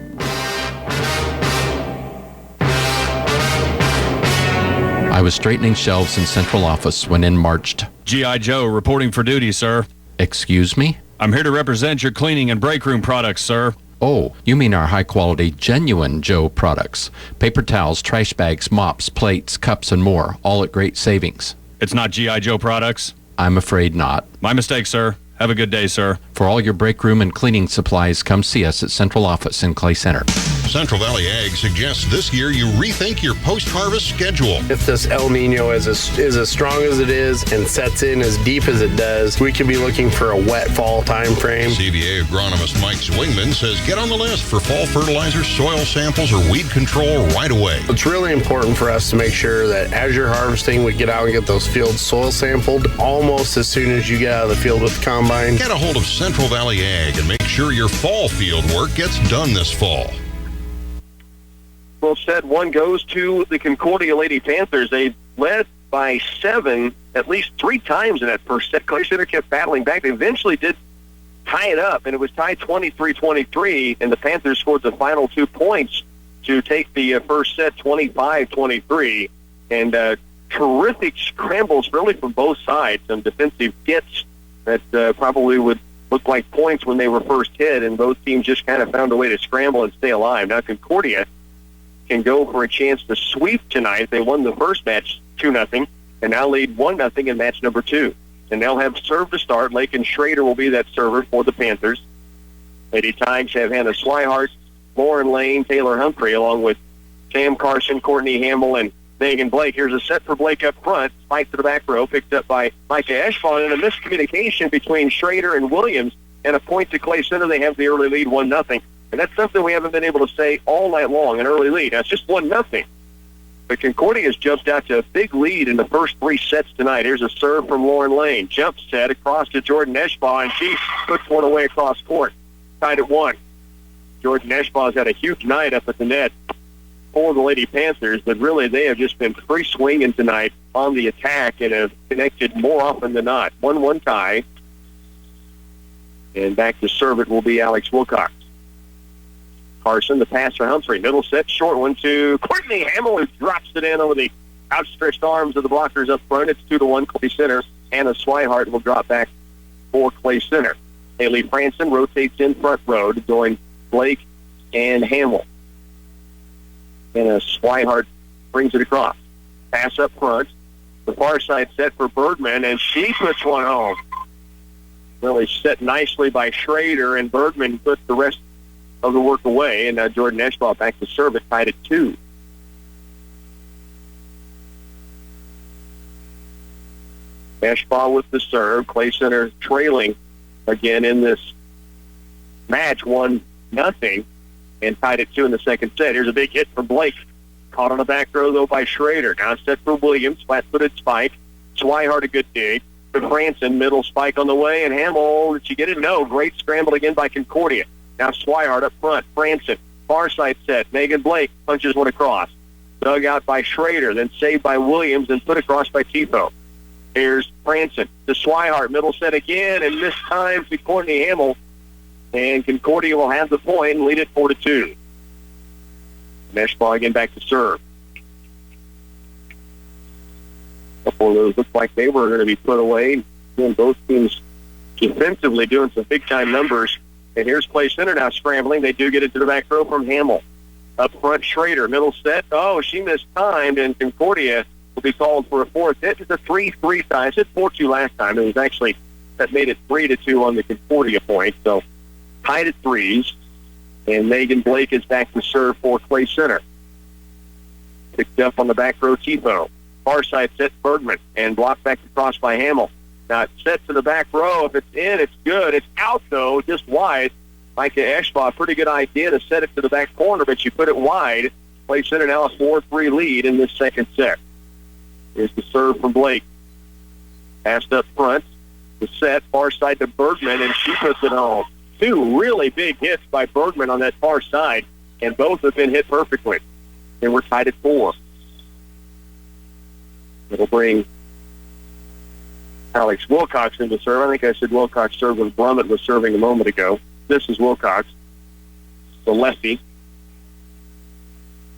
[SPEAKER 19] I was straightening shelves in central office when in marched
[SPEAKER 4] G.I. Joe reporting for duty, sir.
[SPEAKER 19] Excuse me?
[SPEAKER 4] I'm here to represent your cleaning and break room products, sir.
[SPEAKER 19] Oh, you mean our high-quality, genuine Joe products. Paper towels, trash bags, mops, plates, cups, and more, all at great savings.
[SPEAKER 4] It's not G.I. Joe products?
[SPEAKER 19] I'm afraid not.
[SPEAKER 4] My mistake, sir. Have a good day, sir.
[SPEAKER 19] For all your break room and cleaning supplies, come see us at Central Office in Clay Center.
[SPEAKER 2] Central Valley Ag suggests this year you rethink your post-harvest schedule.
[SPEAKER 3] If this El Nino is as strong as it is and sets in as deep as it does, we could be looking for a wet fall time frame.
[SPEAKER 2] CVA agronomist Mike Zwingman says get on the list for fall fertilizer, soil samples, or weed control right away.
[SPEAKER 3] It's really important for us to make sure that as you're harvesting, we get out and get those fields soil sampled almost as soon as you get out of the field with the combine.
[SPEAKER 2] Get a hold of Central Valley Ag and make sure your fall field work gets done this fall.
[SPEAKER 1] Well said. One goes to the Concordia Lady Panthers. They led by 7 at least 3 times in that first set. Clay Center kept battling back. They eventually did tie it up, and it was tied 23-23, and the Panthers scored the final 2 points to take the first set 25-23. And terrific scrambles really from both sides. Some defensive hits that probably would look like points when they were first hit, and both teams just kind of found a way to scramble and stay alive. Now Concordia can go for a chance to sweep tonight. They won the first match 2-0, and now lead 1-0 in match number 2. And they'll have serve to start. Lakin Schrader will be that server for the Panthers. Lady Tigers have Hannah Swihart, Lauren Lane, Taylor Humphrey, along with Sam Carson, Courtney Hamill, and Megan Blake. Here's a set for Blake up front. Spike to the back row, picked up by Micah Eschbach, and a miscommunication between Schrader and Williams, and a point to Clay Center. They have the early lead 1-0. And that's something we haven't been able to say all night long, an early lead. Now, it's just 1-0. But Concordia has jumped out to a big lead in the first 3 sets tonight. Here's a serve from Lauren Lane. Jump set across to Jordan Eschbach, and she puts one away across court. Tied at 1. Jordan Eschbach's had a huge night up at the net for the Lady Panthers, but really they have just been free swinging tonight on the attack and have connected more often than not. 1-1 tie. And back to serve it will be Alex Wilcox. Carson, the pass for Humphrey. Middle set, short one to Courtney Hamill, who drops it in over the outstretched arms of the blockers up front. It's 2-1 Clay Center. Hannah Swihart will drop back for Clay Center. Haley Franson rotates in front row to join Blake and Hamill. And Swihart brings it across. Pass up front. The far side set for Bergman, and she puts one home. Really set nicely by Schrader, and Bergman puts the rest of the work away, and Jordan Eschbach back to serve it, tied at 2. Eschbach with the serve. Clay Center trailing again in this match, 1-0, and tied at 2 in the second set. Here's a big hit from Blake. Caught on the back row, though, by Schrader. Now set for Williams, flat-footed spike. Swihart a good dig. For Franson, middle spike on the way, and Hamill, did she get it? No. Great scramble again by Concordia. Now Swihart up front. Franson, far side set. Megan Blake punches one across. Dug out by Schrader, then saved by Williams, and put across by Tifo. Here's Franson to Swihart. Middle set again, and this time to Courtney Hamill. And Concordia will have the point and lead it 4-2. Eschbach again back to serve. A couple of those looked like they were going to be put away. Again, both teams defensively doing some big-time numbers. And here's Clay Center now scrambling. They do get it to the back row from Hamill. Up front, Schrader. Middle set. Oh, she mistimed, and Concordia will be called for a fourth hit. It's a 3-3 tie. I said 4-2 last time. It was actually, that made it 3-2 on the Concordia point. So tied at 3s. And Megan Blake is back to serve for Clay Center. Picked up on the back row, Tifo. Far side set, Bergman. And blocked back across by Hamill. Now it's set to the back row. If it's in, it's good. It's out, though, just wide. Micah Eschbach, pretty good idea to set it to the back corner, but you put it wide. Clay Center now a 4-3 lead in this second set. Here's the serve from Blake. Passed up front. The set, far side to Bergman, and she puts it home. 2 really big hits by Bergman on that far side, and both have been hit perfectly. And we're tied at 4. It'll bring Alex Wilcox into serve. I think I said Wilcox served when Brummett was serving a moment ago. This is Wilcox, the lefty.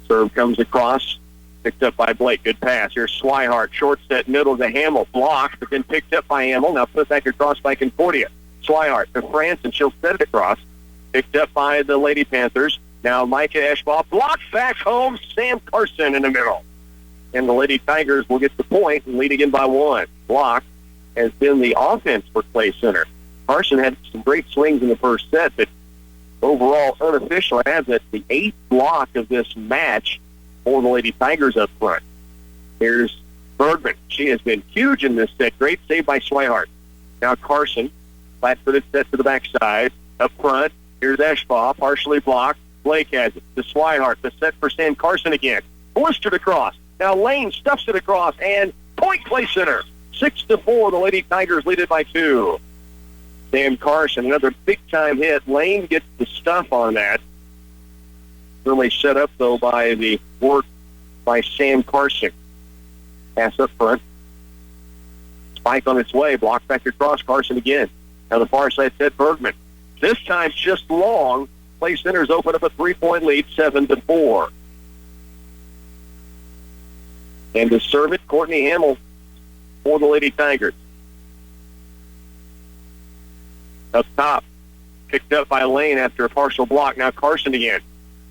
[SPEAKER 1] Serve comes across, picked up by Blake. Good pass. Here's Swihart, short set, middle to Hamill, blocked, but then picked up by Hamill. Now put back across by Concordia. Swihart to Franson, she'll set it across. Picked up by the Lady Panthers. Now Micah Eschbach, blocked back home, Sam Carson in the middle. And the Lady Tigers will get the point and lead again by 1. Block has been the offense for Clay Center. Carson had some great swings in the first set, but overall unofficial, has it the 8th block of this match for the Lady Tigers up front. Here's Bergman. She has been huge in this set. Great save by Swihart. Now Carson, flat-footed set to the backside. Up front, here's Eschbaugh, partially blocked. Blake has it to Swihart. The set for Sam Carson again. Blistered across. Now Lane stuffs it across, and point play center. 6-4, the Lady Tigers lead it by 2. Sam Carson, another big-time hit. Lane gets the stuff on that. Really set up, though, by the work by Sam Carson. Pass up front. Spike on its way. Blocked back across. Carson again. Now the far side set, Bergman. This time just long. Play centers open up a 3-point lead, 7-4. And to serve it, Courtney Hamill for the Lady Tigers. Up top, picked up by Lane after a partial block. Now Carson again.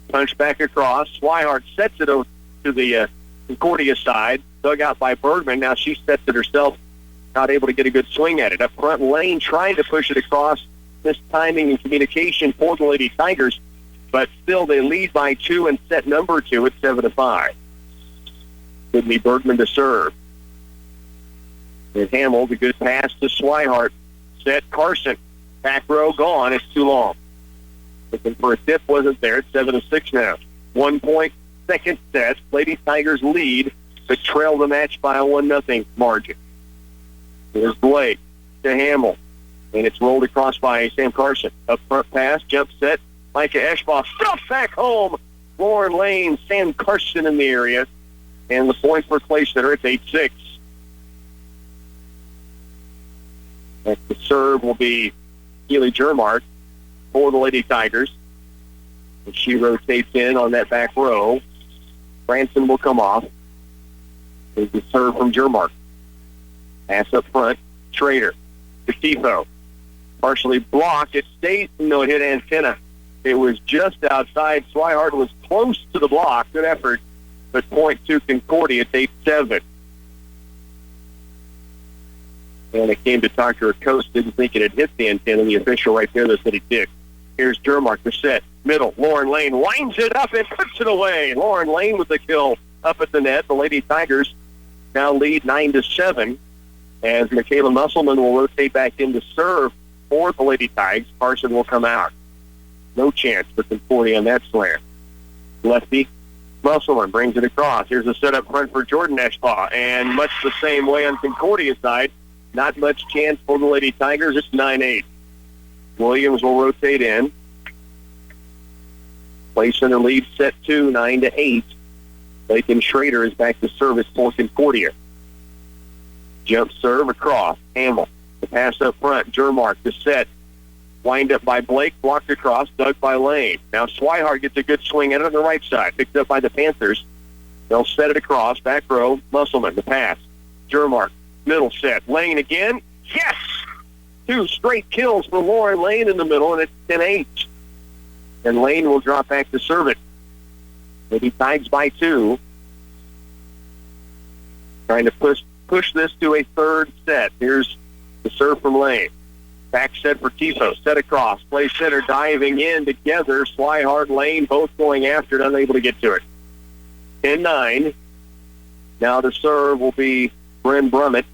[SPEAKER 1] Punch back across. Swihart sets it over to the Concordia side. Dug out by Bergman. Now she sets it herself. Not able to get a good swing at it. Up front, Lane trying to push it across. This timing and communication for the Lady Tigers. But still, they lead by 2 and set number 2 at 7-5. Sydney Bergman to serve. And Hamill, the good pass to Swihart. Set Carson. Back row gone. It's too long. Looking for a tip. Wasn't there. It's 7-6 now. 1 point. Second set. Lady Tigers lead, but trail the match by a 1-0 margin. Here's Blake to Hamill. And it's rolled across by Sam Carson. Up front pass. Jump set. Micah Eschbaugh stuffed back home. Lauren Lane. Sam Carson in the area. And the point for Clay Center. It's 8-6. At the serve will be Keely Jermark for the Lady Tigers. And she rotates in on that back row. Branson will come off. There's the serve from Jermark. Pass up front. Schrader to Tifo. Partially blocked. It stays. No, it hit antenna. It was just outside. Swihart was close to the block. Good effort. But point to Concordia. It's 8-7. And it came to talk to her coach. Didn't think it had hit the antenna. The official right there that said it did. Here's Jermark, the set. Middle. Lauren Lane winds it up and puts it away. Lauren Lane with the kill up at the net. The Lady Tigers now lead 9-7. As Michaela Musselman will rotate back in to serve for the Lady Tigers. Carson will come out. No chance for Concordia on that slam. Lefty Musselman brings it across. Here's a set up front for Jordan Eschbaugh. And much the same way on Concordia's side. Not much chance for the Lady Tigers. It's 9-8. Williams will rotate in. Play center lead set 2, 9-8. Lakin Schrader is back to service for Concordia. Jump serve across. Hamill. The pass up front. Jermark the set. Wind up by Blake. Blocked across. Dug by Lane. Now Swihart gets a good swing at it on the right side. Picked up by the Panthers. They'll set it across. Back row. Musselman. The pass. Jermark. Middle set. Lane again. Yes! 2 straight kills for Lauren Lane in the middle, and it's 10-8. And Lane will drop back to serve it. Maybe Tigers by 2. Trying to push this to a third set. Here's the serve from Lane. Back set for Tifo. Set across. Play center diving in together. Swihart, Lane both going after it, unable to get to it. 10-9. Now the serve will be Bryn Brummett.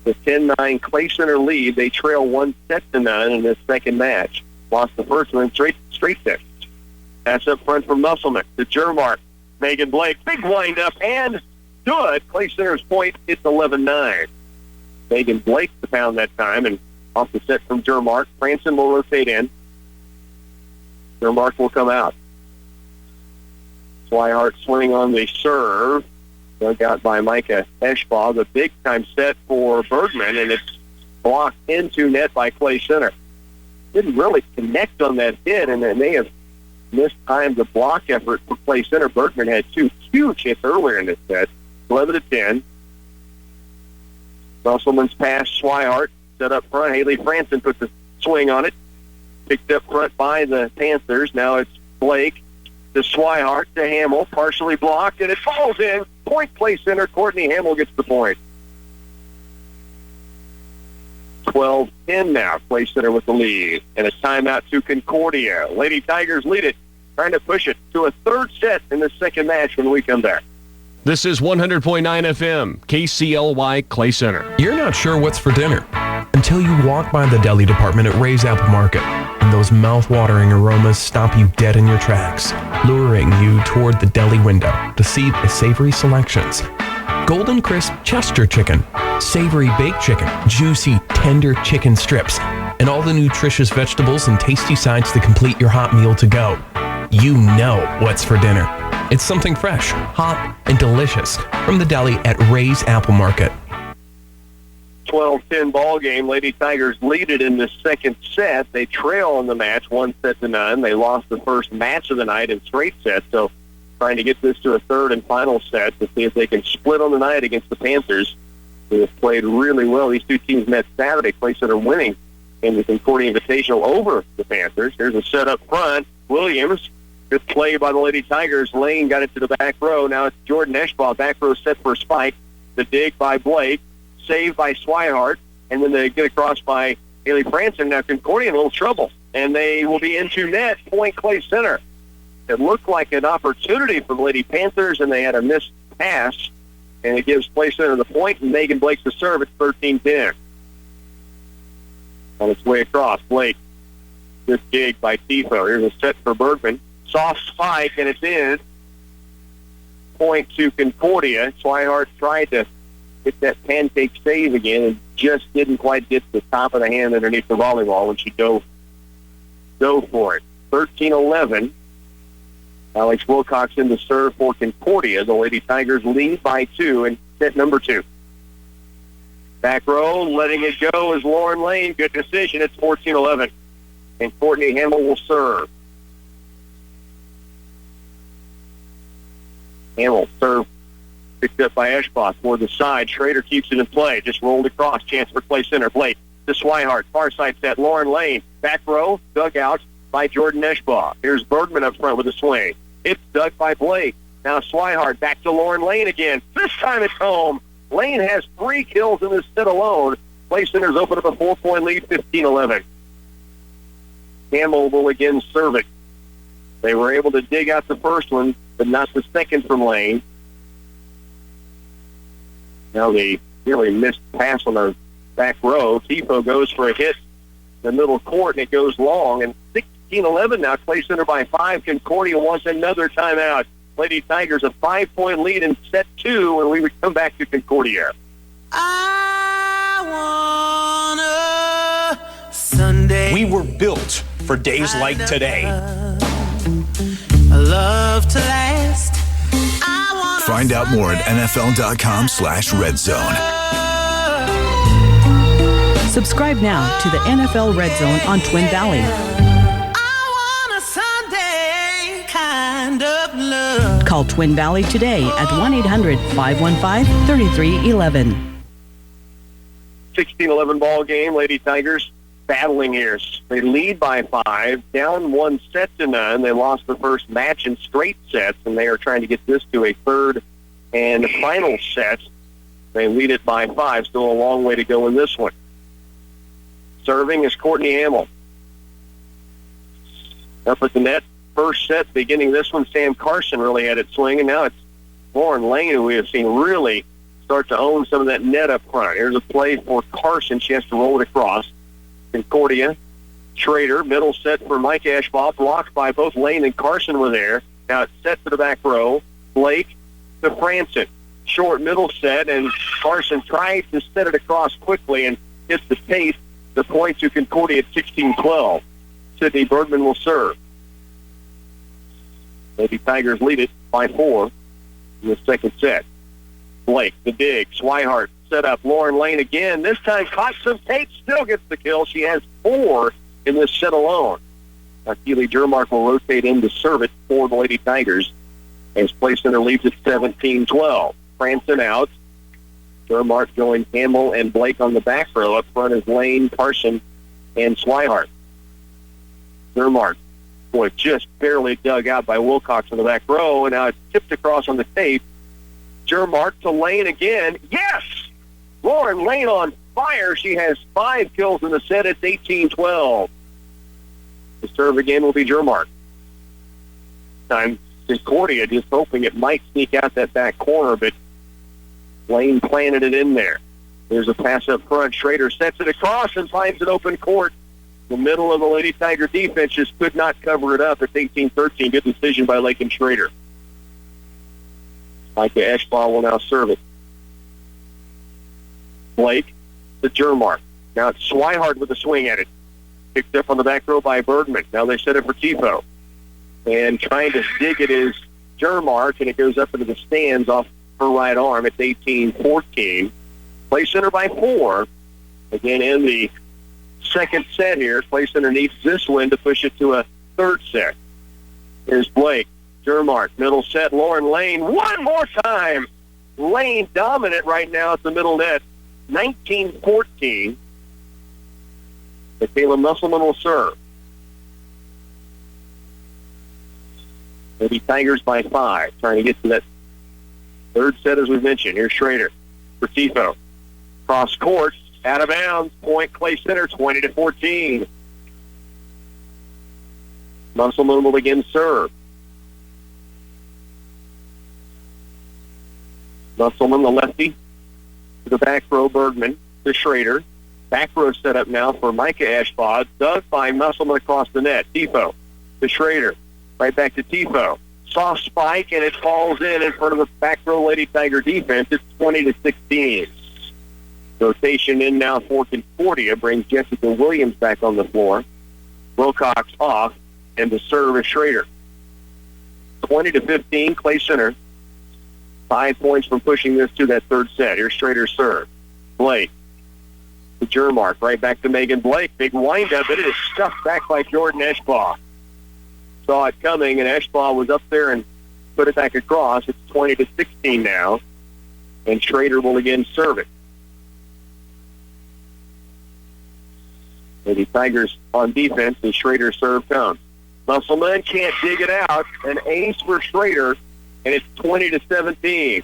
[SPEAKER 1] The 10-9 Clay Center lead. They trail 1-9 in this second match. Lost the first one in straight sets. Pass up front from Musselman to Jermark. Megan Blake. Big wind up and good. Clay Center's point. It's 11-9. Megan Blake to pound that time, and off the set from Jermark. Branson will rotate in. Jermark will come out. Swihart swing on the serve. Dug out by Micah Eschbaugh. The big-time set for Bergman, and it's blocked into net by Clay Center. Didn't really connect on that hit, and they may have mistimed the block effort for Clay Center. Bergman had 2 huge hits earlier in this set. 11-10. Musselman's pass, Swihart. Set up front. Haley Franson put the swing on it. Picked up front by the Panthers. Now it's Blake to Swihart to Hamill. Partially blocked, and it falls in. Point Clay Center. Courtney Hamill gets the point. 12-10 now. Clay Center with the lead. And a timeout to Concordia. Lady Tigers lead it, trying to push it to a third set in the second match when we come back.
[SPEAKER 20] This is 100.9 FM, KCLY Clay Center.
[SPEAKER 21] You're not sure what's for dinner until you walk by the deli department at Ray's Apple Market. And those mouth-watering aromas stop you dead in your tracks, luring you toward the deli window to see the savory selections. Golden crisp Chester chicken, savory baked chicken, juicy, tender chicken strips, and all the nutritious vegetables and tasty sides to complete your hot meal to go. You know what's for dinner. It's something fresh, hot, and delicious from the deli at Ray's Apple Market.
[SPEAKER 1] 12-10 ball game. Lady Tigers lead it in the second set. They trail in the match 1-0. They lost the first match of the night in straight sets, so trying to get this to a third and final set to see if they can split on the night against the Panthers, who have played really well. These two teams met Saturday. Clay Center winning in the Concordia Invitational over the Panthers. Here's a set up front. Williams, good play by the Lady Tigers. Lane got it to the back row. Now it's Jordan Eschbaugh. Back row set for a spike. The dig by Blake. Saved by Swihart. And then they get across by Haley Franson. Now Concordia in a little trouble. And they will be into net. Point Clay Center. It looked like an opportunity for the Lady Panthers, and they had a missed pass. And it gives Clay Center the point, and Megan Blake's the serve. It's 13-10. On its way across, Blake. This dig by Tifo. Here's a set for Bergman. Soft spike, and it's in. Point to Concordia. Swihart tried to hit that pancake save again and just didn't quite get the top of the hand underneath the volleyball when she dove for it. 13-11. Alex Wilcox in the serve for Concordia. The Lady Tigers lead by 2 in set number 2. Back row, letting it go is Lauren Lane. Good decision. It's 14-11. And Courtney Hamill will serve. Hamill serve picked up by Eschbaugh toward the side. Schrader keeps it in play. Just rolled across. Chance for Clay Center. Blake to Swihart. Far side set. Lauren Lane. Back row, dug out by Jordan Eschbaugh. Here's Bergman up front with a swing. It's dug by Blake. Now Swihart back to Lauren Lane again. This time it's home. Lane has 3 kills in this set alone. Clay Center's open up a 4-point lead, 15-11. Hamill will again serve it. They were able to dig out the first one, but not the second from Lane. Now the really missed pass on the back row. Tifo goes for a hit in the middle court, and it goes long. And 16-11 now. Clay Center by 5. Concordia wants another timeout. Lady Tigers a 5-point lead in set 2, and we would come back to Concordia.
[SPEAKER 9] I want a Sunday.
[SPEAKER 22] We were built for days like today.
[SPEAKER 9] A love to last.
[SPEAKER 23] Find out more at NFL.com/RedZone.
[SPEAKER 24] Subscribe now to the NFL Red Zone on Twin Valley.
[SPEAKER 9] I want a Sunday kind of love.
[SPEAKER 24] Call Twin Valley today at 1-800-515-3311.
[SPEAKER 1] 16-11 ball game. Lady Tigers battling here. They lead by 5, down 1-0. They lost the first match in straight sets, and they are trying to get this to a third and final set. They lead it by 5. Still a long way to go in this one. Serving is Courtney Hamill. Up at the net. First set, beginning this one, Sam Carson really had it swinging. Now it's Lauren Lane, who we have seen really start to own some of that net up front. Here's a play for Carson. She has to roll it across. Concordia. Schrader, middle set for Mike Eschbaugh, blocked by both Lane and Carson were there. Now it's set to the back row. Blake to Franson. Short middle set, and Carson tries to set it across quickly and hits the tape. The point to Concordia at 16-12. Sydney Bergman will serve. Lady Tigers lead it by 4 in the second set. Blake, the dig. Swihart set up. Lauren Lane again. This time caught some tape. Still gets the kill. She has 4 in this set alone. Now Keely Jermark will rotate in to serve it for the Lady Tigers as Clay Center leads at 17-12. Franson out. Jermark going Hamill and Blake on the back row. Up front is Lane, Carson, and Swihart. Jermark, boy, just barely dug out by Wilcox on the back row, and now it's tipped across on the tape. Jermark to Lane again. Yes! Lauren Lane on fire. She has 5 kills in the set. It's 18-12. The serve again will be Jermark. Time Concordia just hoping it might sneak out that back corner, but Lane planted it in there. There's a pass up front. Schrader sets it across and finds an open court. The middle of the Lady Tiger defense just could not cover it up. It's 18-13. Good decision by Lake and Schrader. Micah Eschbaugh will now serve it. Blake to Jermark. Now it's Swihart with a swing at it. Picked up on the back row by Bergman. Now they set it for Tifo. And trying to dig it is Jermark, and it goes up into the stands off her right arm. It's 18-14. Clay Center by 4. Again, in the second set here. Clay Center needs this win to push it to a third set. Here's Blake. Jermark, middle set. Lauren Lane, one more time. Lane dominant right now at the middle net. 19-14. Michaela Musselman will serve. Maybe Tigers by 5. Trying to get to that third set as we mentioned. Here's Schrader for Tifo. Cross court, out of bounds. Point Clay Center, 20-14. Musselman will again serve. Musselman, the lefty, to the back row. Bergman to Schrader. Back row set up now for Micah Eschbaugh. Dug by Musselman across the net. Tifo to Schrader. Right back to Tifo. Soft spike, and it falls in front of the back row Lady Tiger defense. It's 20-16. Rotation in now for Concordia brings Jessica Williams back on the floor. Wilcox off, and the serve is Schrader. 20-15, Clay Center. 5 points from pushing this to that third set. Here's Schrader's serve. Blake to Jermark. Right back to Megan Blake. Big windup, but it is stuffed back by Jordan Eschbaugh. Saw it coming, and Eschbaugh was up there and put it back across. It's 20-16 now, and Schrader will again serve it. Lady Tigers on defense, and Schrader's serve comes. Musselman can't dig it out. An ace for Schrader, and it's 20-17.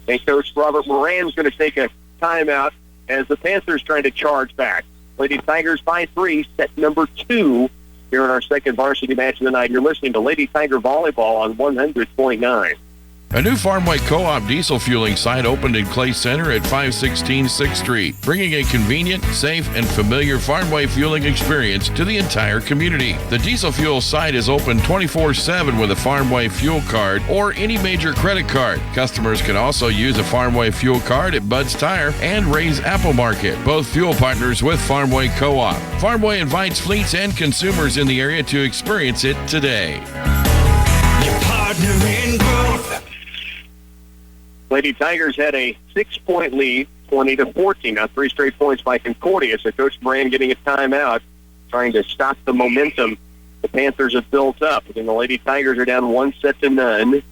[SPEAKER 1] And Coach Robert Moran's going to take a timeout as the Panthers trying to charge back. Lady Tigers by 3, set number 2 here in our second varsity match of the night. You're listening to Lady Tiger Volleyball on 100.9.
[SPEAKER 2] A new Farmway Co-op diesel fueling site opened in Clay Center at 516 6th Street, bringing a convenient, safe, and familiar Farmway fueling experience to the entire community. The diesel fuel site is open 24/7 with a Farmway fuel card or any major credit card. Customers can also use a Farmway fuel card at Bud's Tire and Ray's Apple Market, both fuel partners with Farmway Co-op. Farmway invites fleets and consumers in the area to experience it today.
[SPEAKER 9] Your partner in growth.
[SPEAKER 1] Lady Tigers had a 6-point lead, 20-14. Now 3 straight points by Concordia. So Coach Moran getting a timeout, trying to stop the momentum the Panthers have built up. And the Lady Tigers are down 1-0.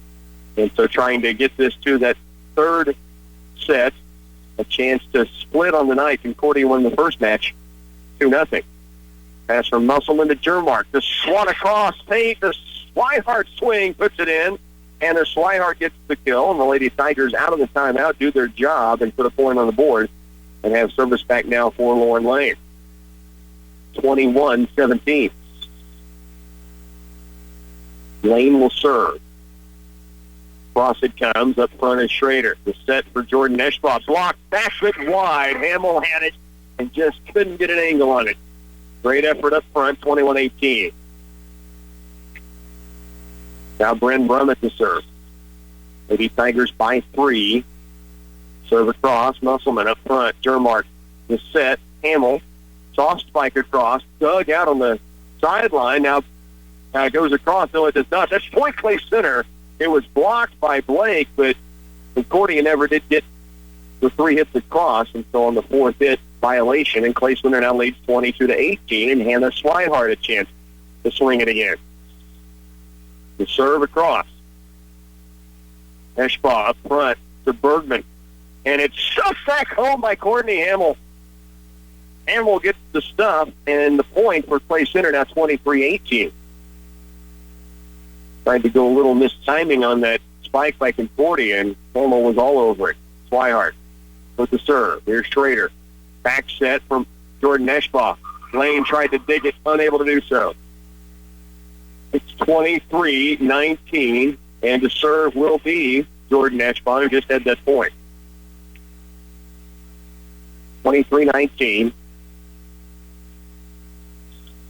[SPEAKER 1] And so trying to get this to that third set, a chance to split on the night. Concordia won the first match 2-0. Pass from Musselman to Jermark. The swat across, paint, the Swihart swing, puts it in. And the Swihart gets the kill, and the Lady Tigers out of the timeout do their job and put a point on the board and have service back now for Lauren Lane. 21-17. Lane will serve. Cross it comes. Up front is Schrader. The set for Jordan Eschbaugh. Blocked, back it wide. Hamill had it and just couldn't get an angle on it. Great effort up front, 21-18. Now Bren Brummett to serve. Lady Tigers by 3. Serve across. Musselman up front. Jermark the set. Hamill. Soft spike across. Dug out on the sideline. Now it goes across. No, it does not. That's point Clay Center. It was blocked by Blake, but Concordia never did get the 3 hits across. And so on the 4th hit, violation. And Clay Center now leads 22-18. And Hannah Swihart a chance to swing it again. The serve across. Eschbaugh up front to Bergman. And it's shoved back home by Courtney Hamill. Hamill gets the stuff, and the point for Clay Center now 23-18. Tried to go a little mistiming on that spike by Concordia, and Hamill was all over it. Swihart with the serve. Here's Schrader. Back set from Jordan Eschbach. Lane tried to dig it, unable to do so. It's 23-19, and the serve will be Jordan Eschbach, who just had that point. 23-19.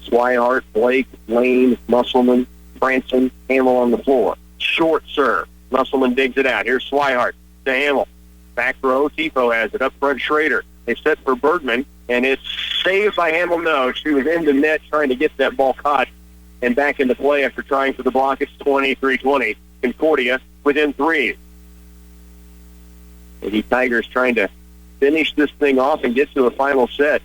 [SPEAKER 1] Swihart, Blake, Lane, Musselman, Branson, Hamill on the floor. Short serve. Musselman digs it out. Here's Swihart to Hamill. Back row, Tifo has it. Up front, Schrader. They set for Bergman, and it's saved by Hamill. No, she was in the net trying to get that ball caught and back into play after trying for the block. It's 23-20. Concordia within 3. The Tigers trying to finish this thing off and get to a final set.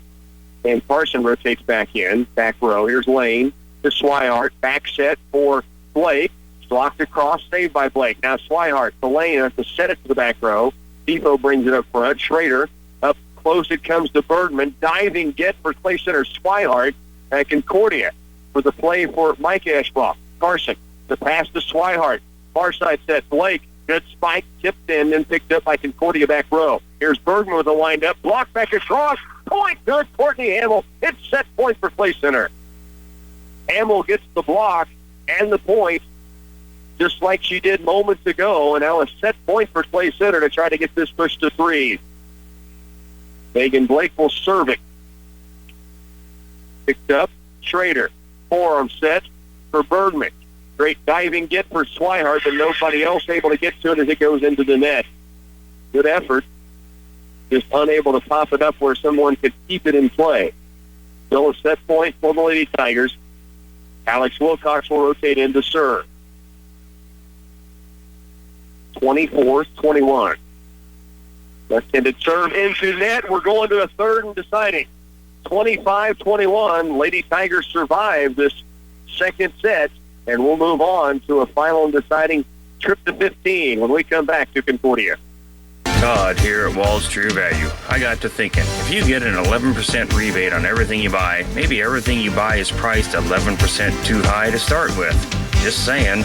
[SPEAKER 1] And Carson rotates back in. Back row. Here's Lane to Swihart. Back set for Blake. Blocked across, saved by Blake. Now Swihart to Lane has to set it to the back row. Tifo brings it up front. Schrader up close. It comes to Bergman. Diving get for Clay Center. Swihart at Concordia for the play for Mike Eschbach. Carson, the pass to Swihart. Far side set. Blake, good spike, tipped in, then picked up by Concordia back row. Here's Bergman with a wind up. Block back across. Point good. Courtney Hamill. It's set point for Clay Center. Hamill gets the block and the point, just like she did moments ago, and now a set point for Clay Center to try to get this pushed to 3. Megan Blake will serve it. Picked up, Schrader. Forearm set for Bergman. Great diving get for Swihart, but nobody else able to get to it as it goes into the net. Good effort. Just unable to pop it up where someone could keep it in play. Still a set point for the Lady Tigers. Alex Wilcox will rotate in to serve. 24-21. Left-handed serve into net. We're going to a third and deciding. 25-21. Lady Tigers survive this second set, and we'll move on to a final and deciding trip to 15 when we come back to Concordia.
[SPEAKER 5] Todd here at Wall's True Value. I got to thinking, if you get an 11% rebate on everything you buy, maybe everything you buy is priced 11% too high to start with. Just saying.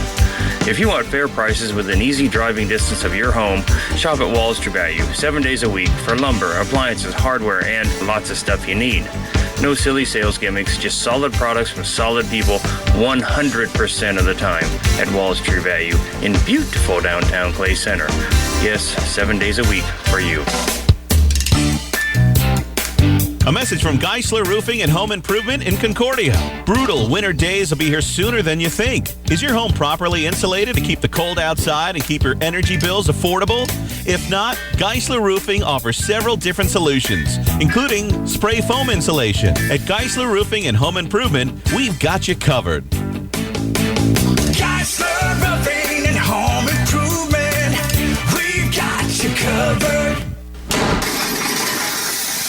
[SPEAKER 5] If you want fair prices within easy driving distance of your home, shop at Wall's True Value 7 days a week for lumber, appliances, hardware, and lots of stuff you need. No silly sales gimmicks, just solid products from solid people 100% of the time at Wall's True Value in beautiful downtown Clay Center. Yes, 7 days a week for you.
[SPEAKER 7] A message from Geisler Roofing and Home Improvement in Concordia. Brutal winter days will be here sooner than you think. Is your home properly insulated to keep the cold outside and keep your energy bills affordable? If not, Geisler Roofing offers several different solutions, including spray foam insulation. At Geisler Roofing and Home Improvement, we've got you covered.
[SPEAKER 9] Geisler Roofing and Home Improvement, we've got you covered.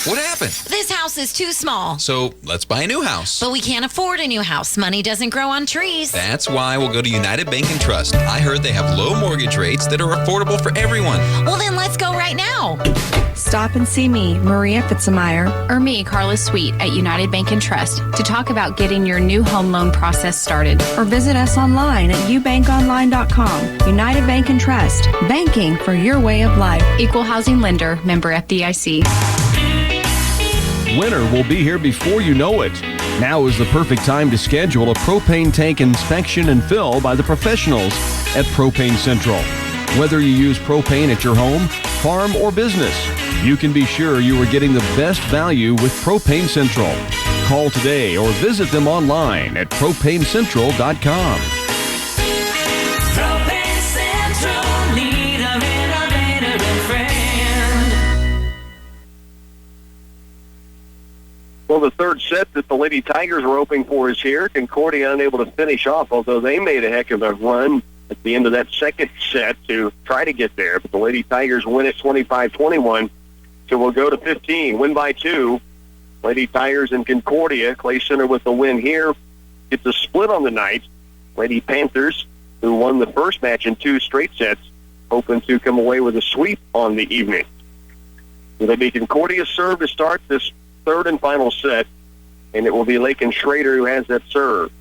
[SPEAKER 11] What happened?
[SPEAKER 12] This house is too small.
[SPEAKER 11] So let's buy a new house.
[SPEAKER 12] But we can't afford a new house. Money doesn't grow on trees.
[SPEAKER 11] That's why we'll go to United Bank and Trust. I heard they have low mortgage rates that are affordable for everyone.
[SPEAKER 12] Well, then let's go right now.
[SPEAKER 13] Stop and see me, Maria Fitzmeyer.
[SPEAKER 14] Or me, Carla Sweet, at United Bank and Trust to talk about getting your new home loan process started.
[SPEAKER 13] Or visit us online at ubankonline.com. United Bank and Trust. Banking for your way of life.
[SPEAKER 14] Equal housing lender, member FDIC.
[SPEAKER 15] Winter will be here before you know it. Now is the perfect time to schedule a propane tank inspection and fill by the professionals at Propane Central. Whether you use propane at your home, farm, or business, you can be sure you are getting the best value with Propane Central. Call today or visit them online at propanecentral.com.
[SPEAKER 9] Propane Central, leader, innovator, and friend.
[SPEAKER 1] Well, the third set that the Lady Tigers were hoping for is here. Concordia unable to finish off, although they made a heck of a run at the end of that second set to try to get there. But the Lady Tigers win at 25-21, so we'll go to 15. Win by 2. Lady Tigers and Concordia. Clay Center with the win here. It's a split on the night. Lady Panthers, who won the first match in 2 straight sets, hoping to come away with a sweep on the evening. It'll be Concordia's serve to start this third and final set, and it will be Lakin Schrader who has that serve.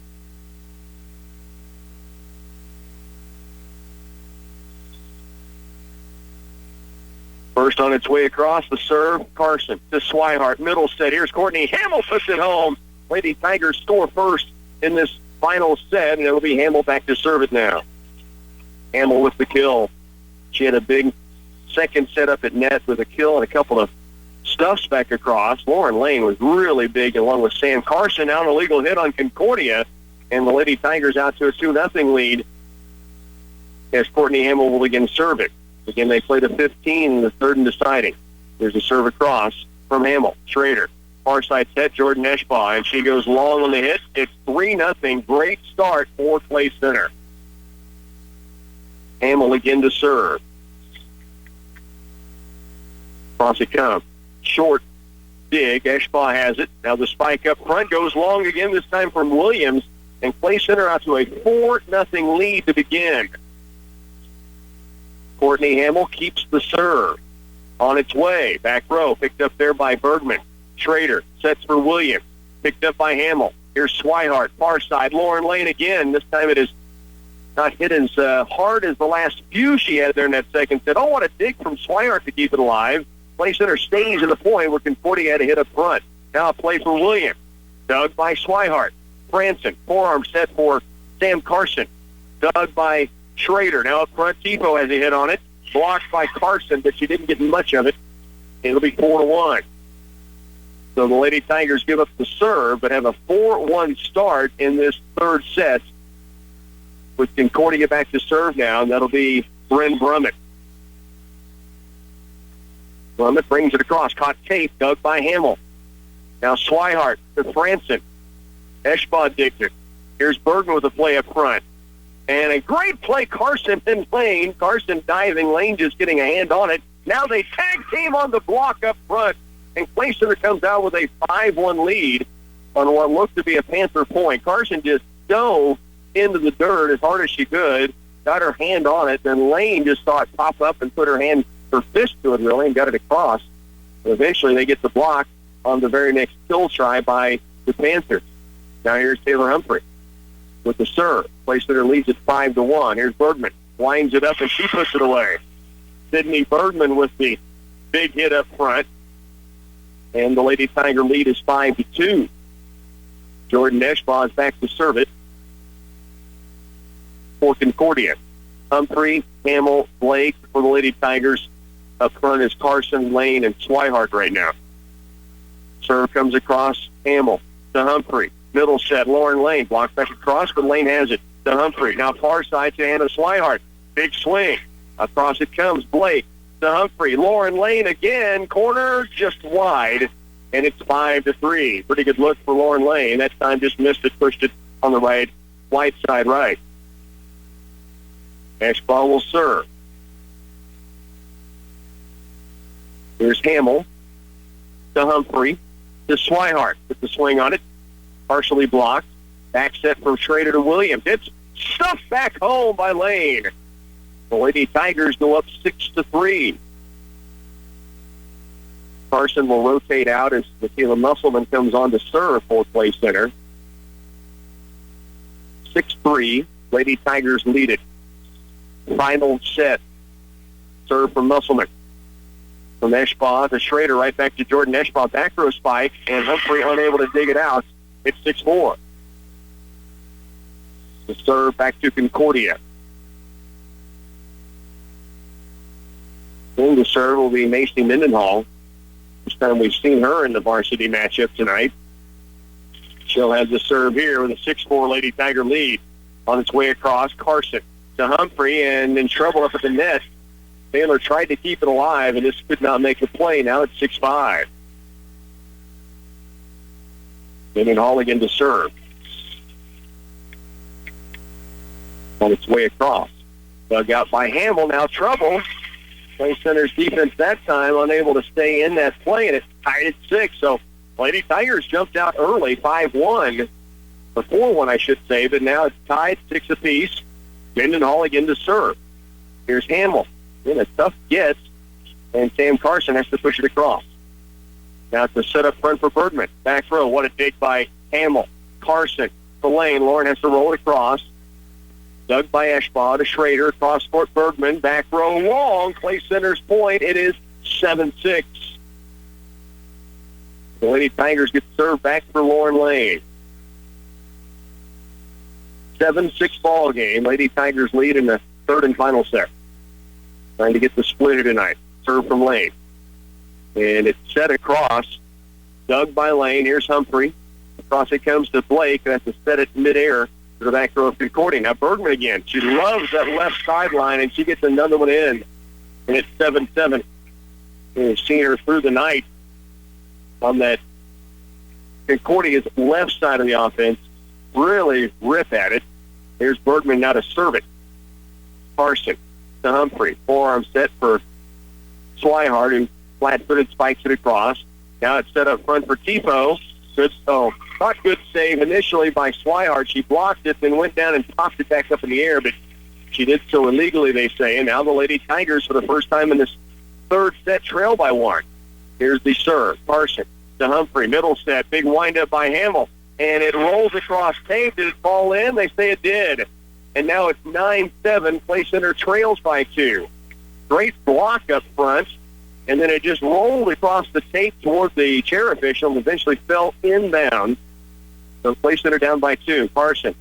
[SPEAKER 1] First on its way across, the serve, Carson to Swihart. Middle set. Here's Courtney Hamill, puts it home. Lady Tigers score first in this final set, and it'll be Hamill back to serve it now. Hamill with the kill. She had a big second set up at net with a kill and a couple of stuffs back across. Lauren Lane was really big, along with Sam Carson. Now an illegal hit on Concordia, and the Lady Tigers out to a 2-0 lead as Courtney Hamill will again serve it. Again, they play the 15 in the third and deciding. There's a serve across from Hamill. Schrader, far side set, Jordan Eschbaugh, and she goes long on the hit. It's 3-0. Great start for Clay Center. Hamill again to serve. Across it comes. Short dig. Eschbaugh has it. Now the spike up front goes long again, this time from Williams, and Clay Center out to a 4-0 lead to begin. Courtney Hamill keeps the serve. On its way. Back row. Picked up there by Bergman. Schrader sets for Williams. Picked up by Hamill. Here's Swihart. Far side. Lauren Lane again. This time it is not hit as hard as the last few she had there in that second set. Oh, what a dig from Swihart to keep it alive. Play Center stays in the point where Concordia had a hit up front. Now a play for Williams. Dug by Swihart. Franson. Forearm set for Sam Carson. Dug by Schrader. Now up front, Tifo has a hit on it. Blocked by Carson, but she didn't get much of it. It'll be 4-1. So the Lady Tigers give up the serve, but have a 4-1 start in this third set with Concordia back to serve now, and that'll be Bryn Brummett. Brummett brings it across. Caught tape. Dug by Hamill. Now Swihart to Franson. Eschbaugh digs it. Here's Bergen with a play up front. And a great play, Carson and Lane. Carson diving, Lane just getting a hand on it. Now they tag team on the block up front. And Clay Center comes out with a 5-1 lead on what looked to be a Panther point. Carson just dove into the dirt as hard as she could, got her hand on it, then Lane just saw it pop up and put her fist to it really, and got it across. And eventually they get the block on the very next kill try by the Panthers. Now here's Taylor Humphrey with the serve. Clay Center leads it 5-1. Here's Bergman. Winds it up, and she puts it away. Sydney Bergman with the big hit up front. And the Lady Tiger lead is 5-2. Jordan Eschbaugh is back to serve it for Concordia. Humphrey, Hamill, Blake for the Lady Tigers. Up front is Carson, Lane, and Swihart right now. Serve comes across Hamill to Humphrey. Middle set, Lauren Lane. Blocked back across, but Lane has it to Humphrey. Now far side to Hannah Swihart. Big swing. Across it comes Blake to Humphrey. Lauren Lane again. Corner just wide, and it's 5-3. Pretty good look for Lauren Lane. That time just missed it, pushed it on the right, wide side right. Eschbaugh will serve. Here's Hamill to Humphrey to Swihart with the swing on it. Partially blocked. Back set from Schrader to Williams. It's stuffed back home by Lane. The Lady Tigers go up 6-3. Carson will rotate out as Michaela Musselman comes on to serve for Clay Center. 6-3. Lady Tigers lead it. Final set. Serve from Musselman. From Eschbaugh to Schrader, right back to Jordan Eschbaugh. Back row spike, and Humphrey unable to dig it out. It's 6-4. The serve back to Concordia. Then the serve will be Macy Mendenhall. This time we've seen her in the varsity matchup tonight. She'll have the serve here with a 6-4 Lady Tiger lead. On its way across, Carson to Humphrey, and in trouble up at the net. Taylor tried to keep it alive, and this could not make a play. Now it's 6-5. Mendenhall again to serve. On its way across. Dug out by Hamill. Now trouble. Clay Center's defense that time unable to stay in that play, and it's tied at 6. So Lady Tigers jumped out early, 5-1. Or 4-1, I should say, but now it's tied 6 apiece. Mendenhall again to serve. Here's Hamill. In a tough get, and Sam Carson has to push it across. Now it's a set up front for Bergman. Back row, what a dig by Hamill. Carson to Lane. Lauren has to roll it across. Dug by Eschbaugh to Schrader. Cross court Bergman. Back row long. Clay Center's point. It is 7-6. The Lady Tigers get served back for Lauren Lane. 7-6 ball game. Lady Tigers lead in the third and final set. Trying to get the splitter tonight. Serve from Lane. And it's set across. Dug by Lane. Here's Humphrey. Across it comes to Blake. That's a set it midair to the back row of Concordia. Now Bergman again. She loves that left sideline, and she gets another one in. And it's 7-7. We've seen her through the night on that Concordia's left side of the offense. Really rip at it. Here's Bergman now to serve it. Carson to Humphrey. Forearm set for Swihart, who flat-footed spikes it across. Now it's set up front for Tifo. Good, not good save initially by Swihart. She blocked it, then went down and popped it back up in the air, but she did so illegally, they say. And now the Lady Tigers, for the first time in this third set, trail by 1. Here's the serve. Carson to Humphrey. Middle set. Big windup by Hamill. And it rolls across tape. Did it fall in? They say it did. And now it's 9-7. Play Center trails by 2. Great block up front. And then it just rolled across the tape toward the chair official and eventually fell inbound. So Play Center down by 2. Carson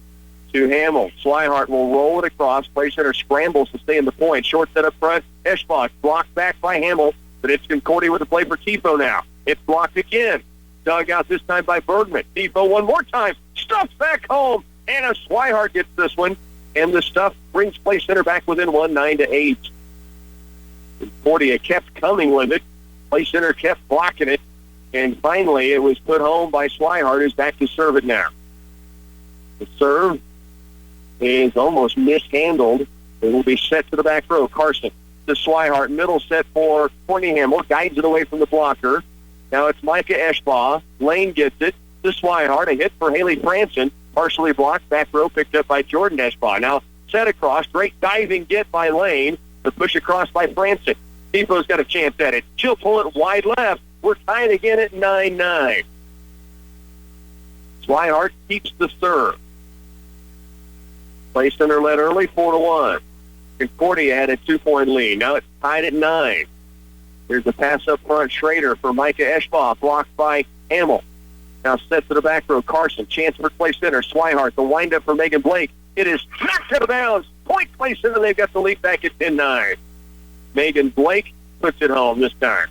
[SPEAKER 1] to Hamill. Swihart will roll it across. Play Center scrambles to stay in the point. Short set up front. Eschbach blocked back by Hamill. But it's Concordia with the play for Tifo now. It's blocked again. Dug out this time by Bergman. Tifo one more time. Stuffed back home. Anna Swihart gets this one. And the stuff brings Play Center back within 1, 9-8. Concordia kept coming with it. Play Center kept blocking it. And finally, it was put home by Swihart, who's back to serve it now. The serve is almost mishandled. It will be set to the back row. Carson to Swihart. Middle set for Courtney Hamill. Guides it away from the blocker. Now it's Micah Eschbaugh. Lane gets it to Swihart. A hit for Haley Franson. Partially blocked. Back row picked up by Jordan Eschbaugh. Now set across. Great diving get by Lane. The push across by Franson. Tifo's got a chance at it. She'll pull it wide left. We're tied again at 9-9. Swihart keeps the serve. Play Center led early, 4-1. Concordia had a 2-point lead. Now it's tied at 9. Here's a pass up front. Schrader for Micah Eschbaugh. Blocked by Hamill. Now set to the back row. Carson. Chance for Play Center. Swihart. The windup for Megan Blake. It is knocked out of bounds. Point Play Center. They've got the lead back at 10-9. Megan Blake puts it home this time.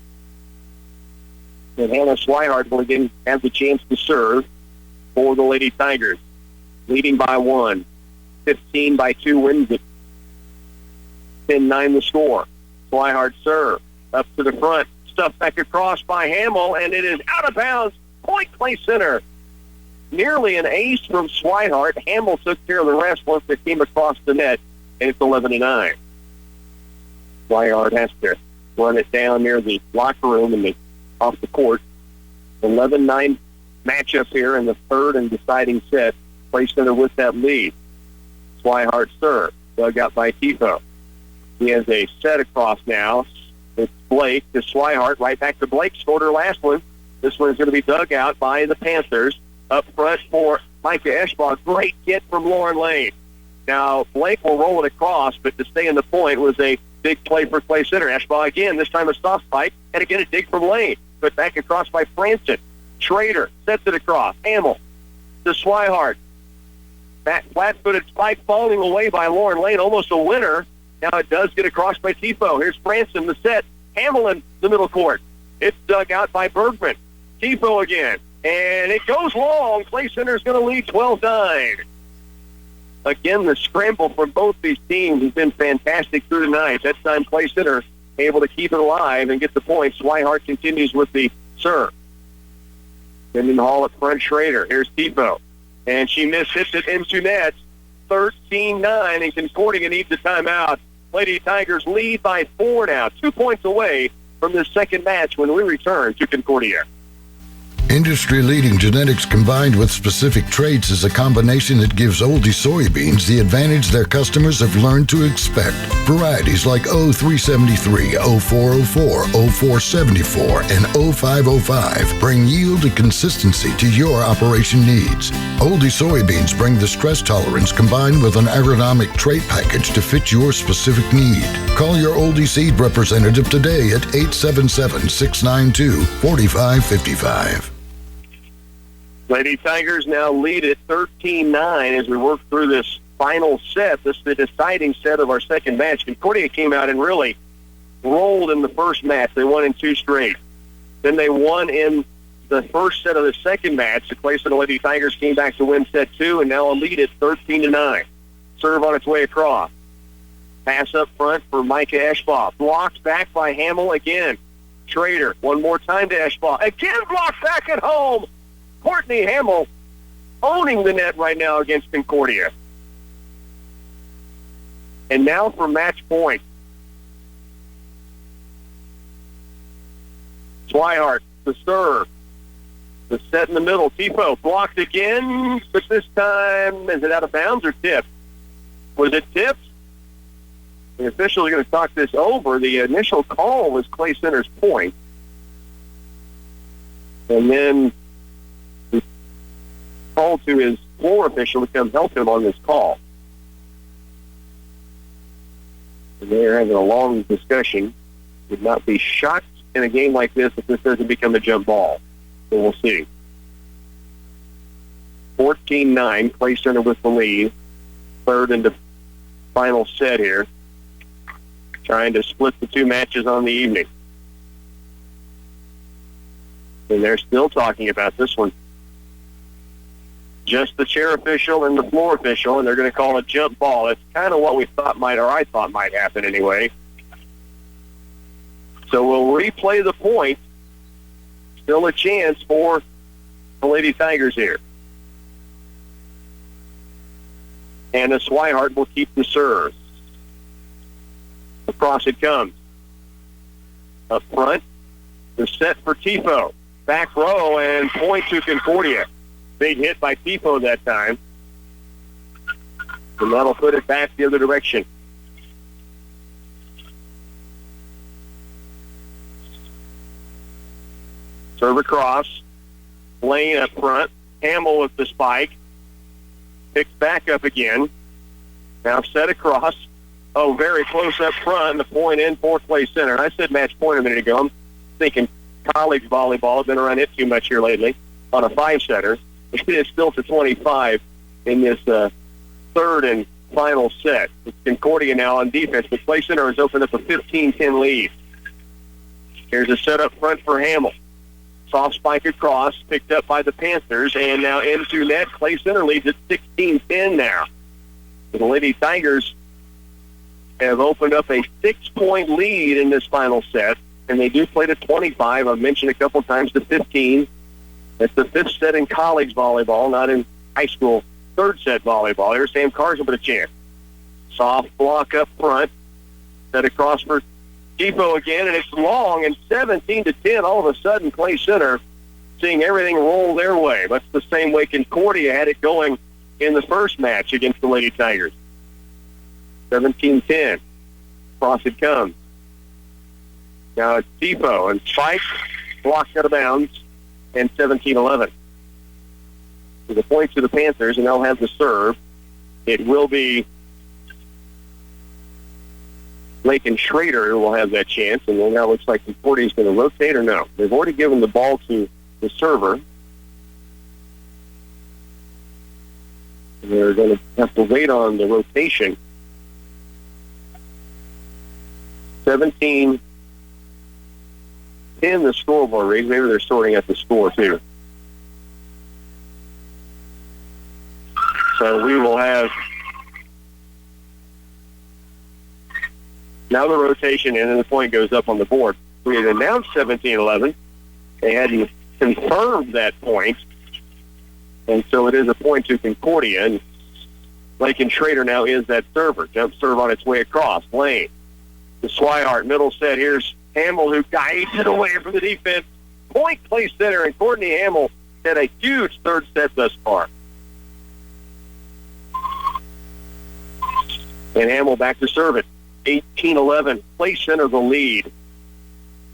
[SPEAKER 1] And Hannah Swihart will again have the chance to serve for the Lady Tigers. Leading by 1. 15 by 2 wins it. 10-9 the score. Swihart serve. Up to the front. Stuffed back across by Hamill, and it is out of bounds. Point Play Center. Nearly an ace from Swihart. Hamill took care of the rest once it came across the net, and it's 11-9. Swihart has to run it down near the locker room and off the court. 11-9 matchup here in the third and deciding set. Play Center with that lead. Swihart serve. Dug out by Tifo. He has a set across now. It's Blake to Swihart. Right back to Blake. Scored her last one. This one is going to be dug out by the Panthers. Up front for Micah Eschbaugh. Great get from Lauren Lane. Now, Blake will roll it across, but to stay in the point was a big play for Play Center. Eschbaugh again, this time a soft spike, and again a dig from Lane. Put back across by Franson. Schrader sets it across. Hamill to Swihart. That flat-footed spike falling away by Lauren Lane, almost a winner. Now it does get across by Tifo. Here's Franson, the set. Hamill in the middle court. It's dug out by Bergman. Tifo again. And it goes long. Play Center is going to lead 12-9. Again, the scramble for both these teams has been fantastic through the night. That time, Play Center able to keep it alive and get the points. Swihart continues with the serve. Sending the Hall at front, Schrader. Here's Tifo. And she mishits it into net. 13-9, and Concordia needs a timeout. Lady Tigers lead by 4 now, 2 points away from the second match when we return to Concordia.
[SPEAKER 6] Industry-leading genetics combined with specific traits is a combination that gives Oldie soybeans the advantage their customers have learned to expect. Varieties like 0373, 0404, 0474, and 0505 bring yield and consistency to your operation needs. Oldie soybeans bring the stress tolerance combined with an agronomic trait package to fit your specific need. Call your Oldie seed representative today at 877-692-4555.
[SPEAKER 1] Lady Tigers now lead at 13-9 as we work through this final set. This is the deciding set of our second match. Concordia came out and really rolled in the first match. They won in 2 straight. Then they won in the first set of the second match. The Clay Center Lady Tigers came back to win set 2 and now a lead at 13-9. Serve on its way across. Pass up front for Micah Eschbach. Blocked back by Hamill again. Schrader, one more time to Eschbach. Again blocked back at home. Courtney Hamill owning the net right now against Concordia. And now for match point. Swihart, the serve. The set in the middle. Tifo blocked again, but this time, is it out of bounds or tipped? Was it tipped? The officials are going to talk this over. The initial call was Clay Center's point. And then he called to his floor official to come help him on this call. And they're having a long discussion. Would not be shocked in a game like this if this doesn't become a jump ball. So we'll see. 14-9, Clay Center with the lead. Third and the final set here. Trying to split the 2 matches on the evening. And they're still talking about this one. Just the chair official and the floor official, and they're going to call a jump ball. That's kind of what we thought might, or I thought might happen anyway. So we'll replay the point. Still a chance for the Lady Tigers here. Anna Swihart will keep the serve. Across it comes. Up front, the set for Tifo. Back row and point to Concordia. Big hit by Tifo that time. And that'll put it back the other direction. Serve across. Lane up front. Hamill with the spike. Picks back up again. Now set across. Oh, very close up front, and the point in for Clay Center. And I said match point a minute ago. I'm thinking college volleyball. I've been around it too much here lately on a 5-setter. It is still to 25 in this third and final set. It's Concordia now on defense, but Clay Center has opened up a 15-10 lead. Here's a set up front for Hamill. Soft spike across, picked up by the Panthers, and now into net. Clay Center leads at 16-10 now. The Lady Tigers have opened up a 6-point lead in this final set, and they do play to 25. I've mentioned a couple times to 15. That's the 5th set in college volleyball, not in high school 3rd set volleyball. Here's Sam Carson with a chance. Soft block up front. Set across for Tifo again, and it's long, and 17-10. All of a sudden, Clay Center seeing everything roll their way. That's the same way Concordia had it going in the first match against the Lady Tigers. 17-10. Across it comes. Now it's Tifo, and spike blocked out of bounds, and 17-11. So the point to the Panthers, and they'll have the serve. It will be Lake and Schrader who will have that chance, and then now looks like Concordia is going to rotate or no. They've already given the ball to the server. And they're going to have to wait on the rotation. 17-10 the scoreboard reads. Maybe they're sorting out the score too. So we will have now the rotation in, and the point goes up on the board. We had announced 17-11. They hadn't confirmed that point, and so it is a point to Concordia. And Lake and Schrader now is that server. Jump serve on its way across. Lane. The Swihart middle set. Here's Hamill, who guides it away from the defense. point, Clay Center, and Courtney Hamill had a huge third set thus far. And Hamill back to serve it. 18-11. Clay Center the lead.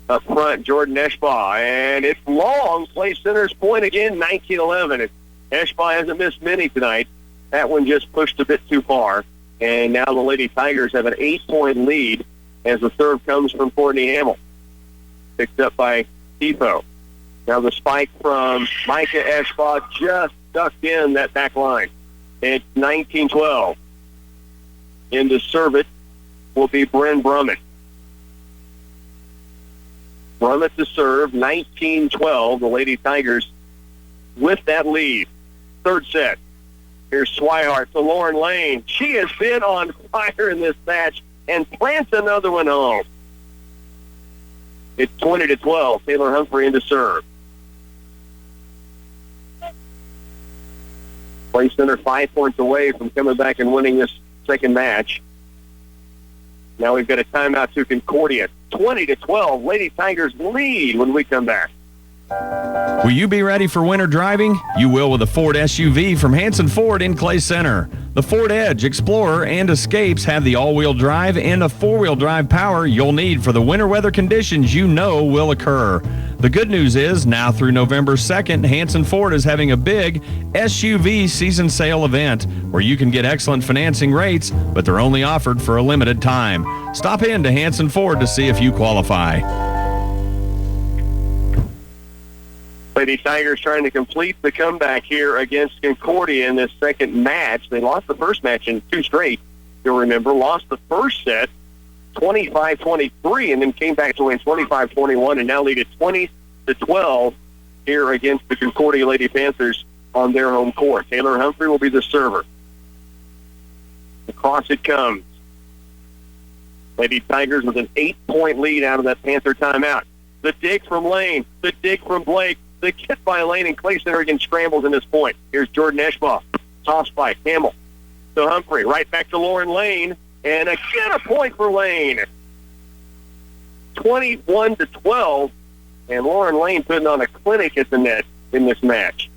[SPEAKER 1] Up front, Jordan Eschbaugh. And it's long. Clay Center's point again, 19-11. Eschbaugh hasn't missed many tonight. That one just pushed a bit too far. And now the Lady Tigers have an 8-point lead as the serve comes from Courtney Hamill. Picked up by Depot. Now the spike from Micah Eschbaugh just ducked in that back line. It's 19-12. In to serve it will be Bryn Brummett. Brummett to serve, 19-12. The Lady Tigers with that lead. Third set. Here's Swihart to Lauren Lane. She has been on fire in this match and plants another one home. It's 20-12. Taylor Humphrey in to serve. Clay Center 5 points away from coming back and winning this second match. Now we've got a timeout to Concordia. 20-12. Lady Tigers lead when we come back.
[SPEAKER 15] Will you be ready for winter driving? You will with a Ford SUV from Hanson Ford in Clay Center. The Ford Edge, Explorer, and Escapes have the all-wheel drive and a four-wheel drive power you'll need for the winter weather conditions you know will occur. The good news is, now through November 2nd, Hanson Ford is having a big SUV season sale event where you can get excellent financing rates, but they're only offered for a limited time. Stop in to Hanson Ford to see if you qualify.
[SPEAKER 1] Lady Tigers trying to complete the comeback here against Concordia in this second match. They lost the first match in 2 straight, you'll remember. Lost the first set 25-23 and then came back to win 25-21 and now lead at 20-12 here against the Concordia Lady Panthers on their home court. Taylor Humphrey will be the server. Across it comes. Lady Tigers with an 8-point lead out of that Panther timeout. The dig from Lane. The dig from Blake. The get by Lane, and Clay Center again scrambles in this point. Here's Jordan Eschbaugh. Soft spike. Hamill to Humphrey. Right back to Lauren Lane. And again a point for Lane. 21-12. And Lauren Lane putting on a clinic at the net in this match.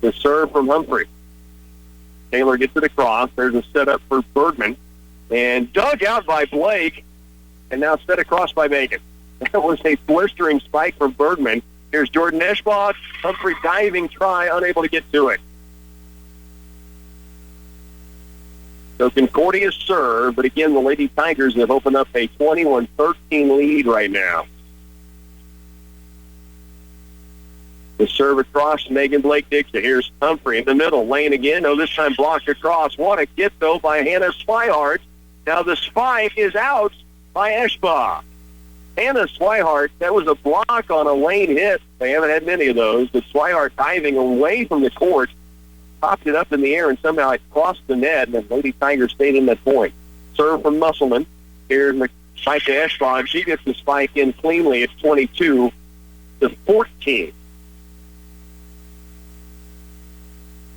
[SPEAKER 1] The serve from Humphrey. Taylor gets it across. There's a setup for Bergman. And dug out by Blake. And now set across by Megan. That was a blistering spike from Bergman. Here's Jordan Eschbaugh. Humphrey diving try, unable to get to it. So Concordia serve, but again, the Lady Tigers have opened up a 21-13 lead right now. The serve across, Megan Blake Dixon. Here's Humphrey in the middle. Lane again. Oh, this time blocked across. What a get, though, by Hannah Swihart. Now the spike is out by Eschbaugh. Hannah Swihart, that was a block on a lane hit. They haven't had many of those, but Swihart diving away from the court, popped it up in the air, and somehow it crossed the net, and the Lady Tigers stayed in that point. Serve from Musselman. Here's Mike to Eschbaugh, and she gets the spike in cleanly. It's 22-14.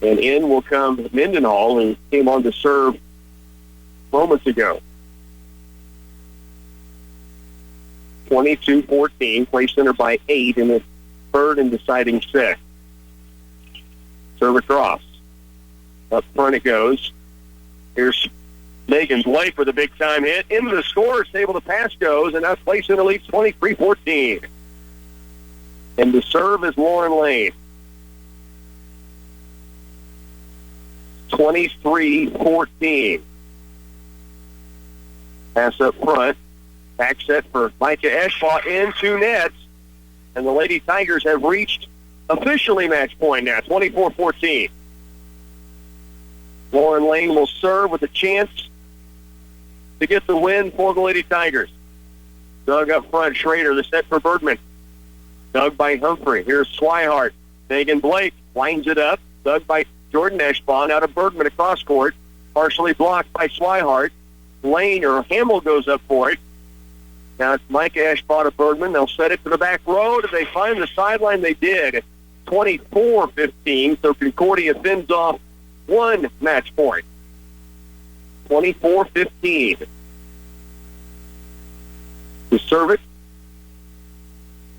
[SPEAKER 1] And in will come Mendenhall, who came on to serve moments ago. 22-14, Clay Center by 8 in the third and deciding set. Serve across. Up front it goes. Here's Megan Blake with a big-time hit. Into the score, it's able to pass goes, and now Clay Center leads 23-14. And the serve is Lauren Lane. 23-14. Pass up front. Back set for Micah Eschbaugh into nets. And the Lady Tigers have reached officially match point now, 24-14. Lauren Lane will serve with a chance to get the win for the Lady Tigers. Dug up front, Schrader, the set for Bergman. Dug by Humphrey. Here's Swihart. Megan Blake lines it up. Dug by Jordan Eschbaugh. Now to Bergman across court. Partially blocked by Swihart. Lane or Hamill goes up for it. Now it's Micah Eschbaugh to Bergman. They'll set it to the back row. Did they find the sideline? They did. 24-15. So Concordia fins off one match point. 24-15. To serve it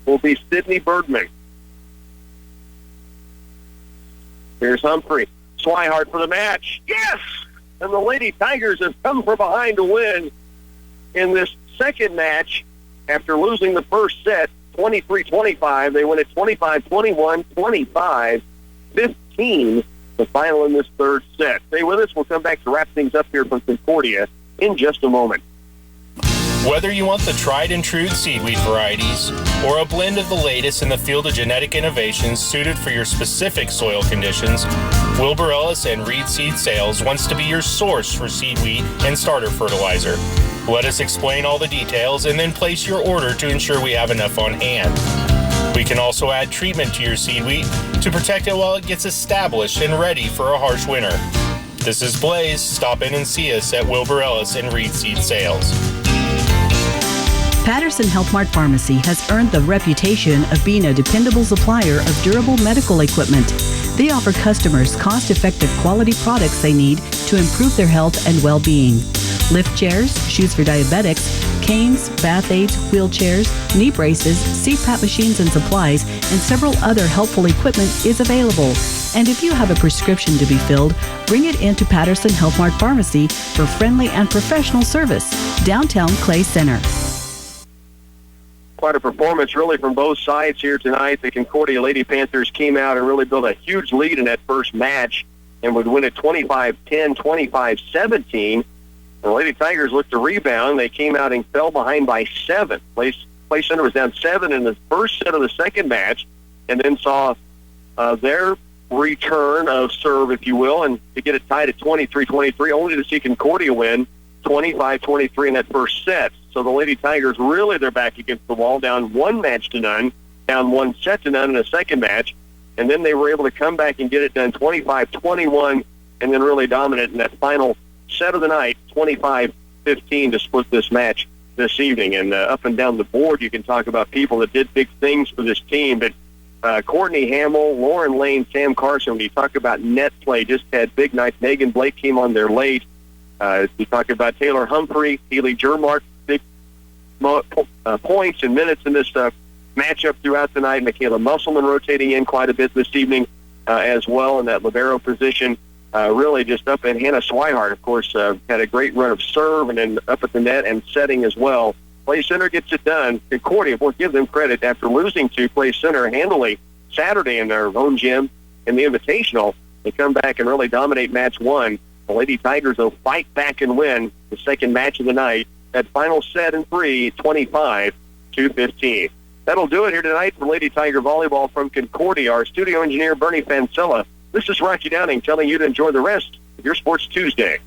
[SPEAKER 1] will be Sydney Bergman. Here's Humphrey. Swihart for the match. Yes! And the Lady Tigers have come from behind to win in this second match after losing the first set, 23-25. They win it 25-21, 25-15, the final in this third set. Stay with us. We'll come back to wrap things up here from Concordia in just a moment.
[SPEAKER 8] Whether you want the tried and true seed wheat varieties or a blend of the latest in the field of genetic innovations suited for your specific soil conditions, Wilbur Ellis and Reed Seed Sales wants to be your source for seed wheat and starter fertilizer. Let us explain all the details and then place your order to ensure we have enough on hand. We can also add treatment to your seed wheat to protect it while it gets established and ready for a harsh winter. This is Blaze. Stop in and see us at Wilbur Ellis and Reed Seed Sales.
[SPEAKER 24] Patterson Health Mart Pharmacy has earned the reputation of being a dependable supplier of durable medical equipment. They offer customers cost-effective quality products they need to improve their health and well-being. Lift chairs, shoes for diabetics, canes, bath aids, wheelchairs, knee braces, CPAP machines and supplies, and several other helpful equipment is available. And if you have a prescription to be filled, bring it into Patterson Health Mart Pharmacy for friendly and professional service. Downtown Clay Center.
[SPEAKER 1] Quite a performance, really, from both sides here tonight. The Concordia Lady Panthers came out and really built a huge lead in that first match and would win it 25-10, 25-17. The Lady Tigers looked to rebound. They came out and fell behind by 7. Clay Center was down 7 in the first set of the second match, and then saw their return of serve, if you will, and to get it tied at 23-23, only to see Concordia win 25-23 in that first set. So the Lady Tigers really, they're back against the wall, down 1-0, down 1-0 in the second match, and then they were able to come back and get it done 25-21, and then really dominate in that final set of the night, 25-15, to split this match this evening. And up and down the board, you can talk about people that did big things for this team, but Courtney Hamill, Lauren Lane, Sam Carson, when you talk about net play, just had big nights. Megan Blake came on there late. You talk about Taylor Humphrey, Healy Jermark, big points and minutes in this matchup throughout the night. Michaela Musselman rotating in quite a bit this evening as well in that libero position. Really just up, and Hannah Swihart, of course, had a great run of serve and then up at the net and setting as well. Clay Center gets it done. Concordia, we'll give them credit, after losing to Clay Center handily Saturday in their own gym in the Invitational, they come back and really dominate match one. The Lady Tigers will fight back and win the second match of the night. That final set in 3, 25-15. That'll do it here tonight for Lady Tiger Volleyball from Concordia. Our studio engineer, Bernie Fancella. This is Rocky Downing telling you to enjoy the rest of your Sports Tuesday.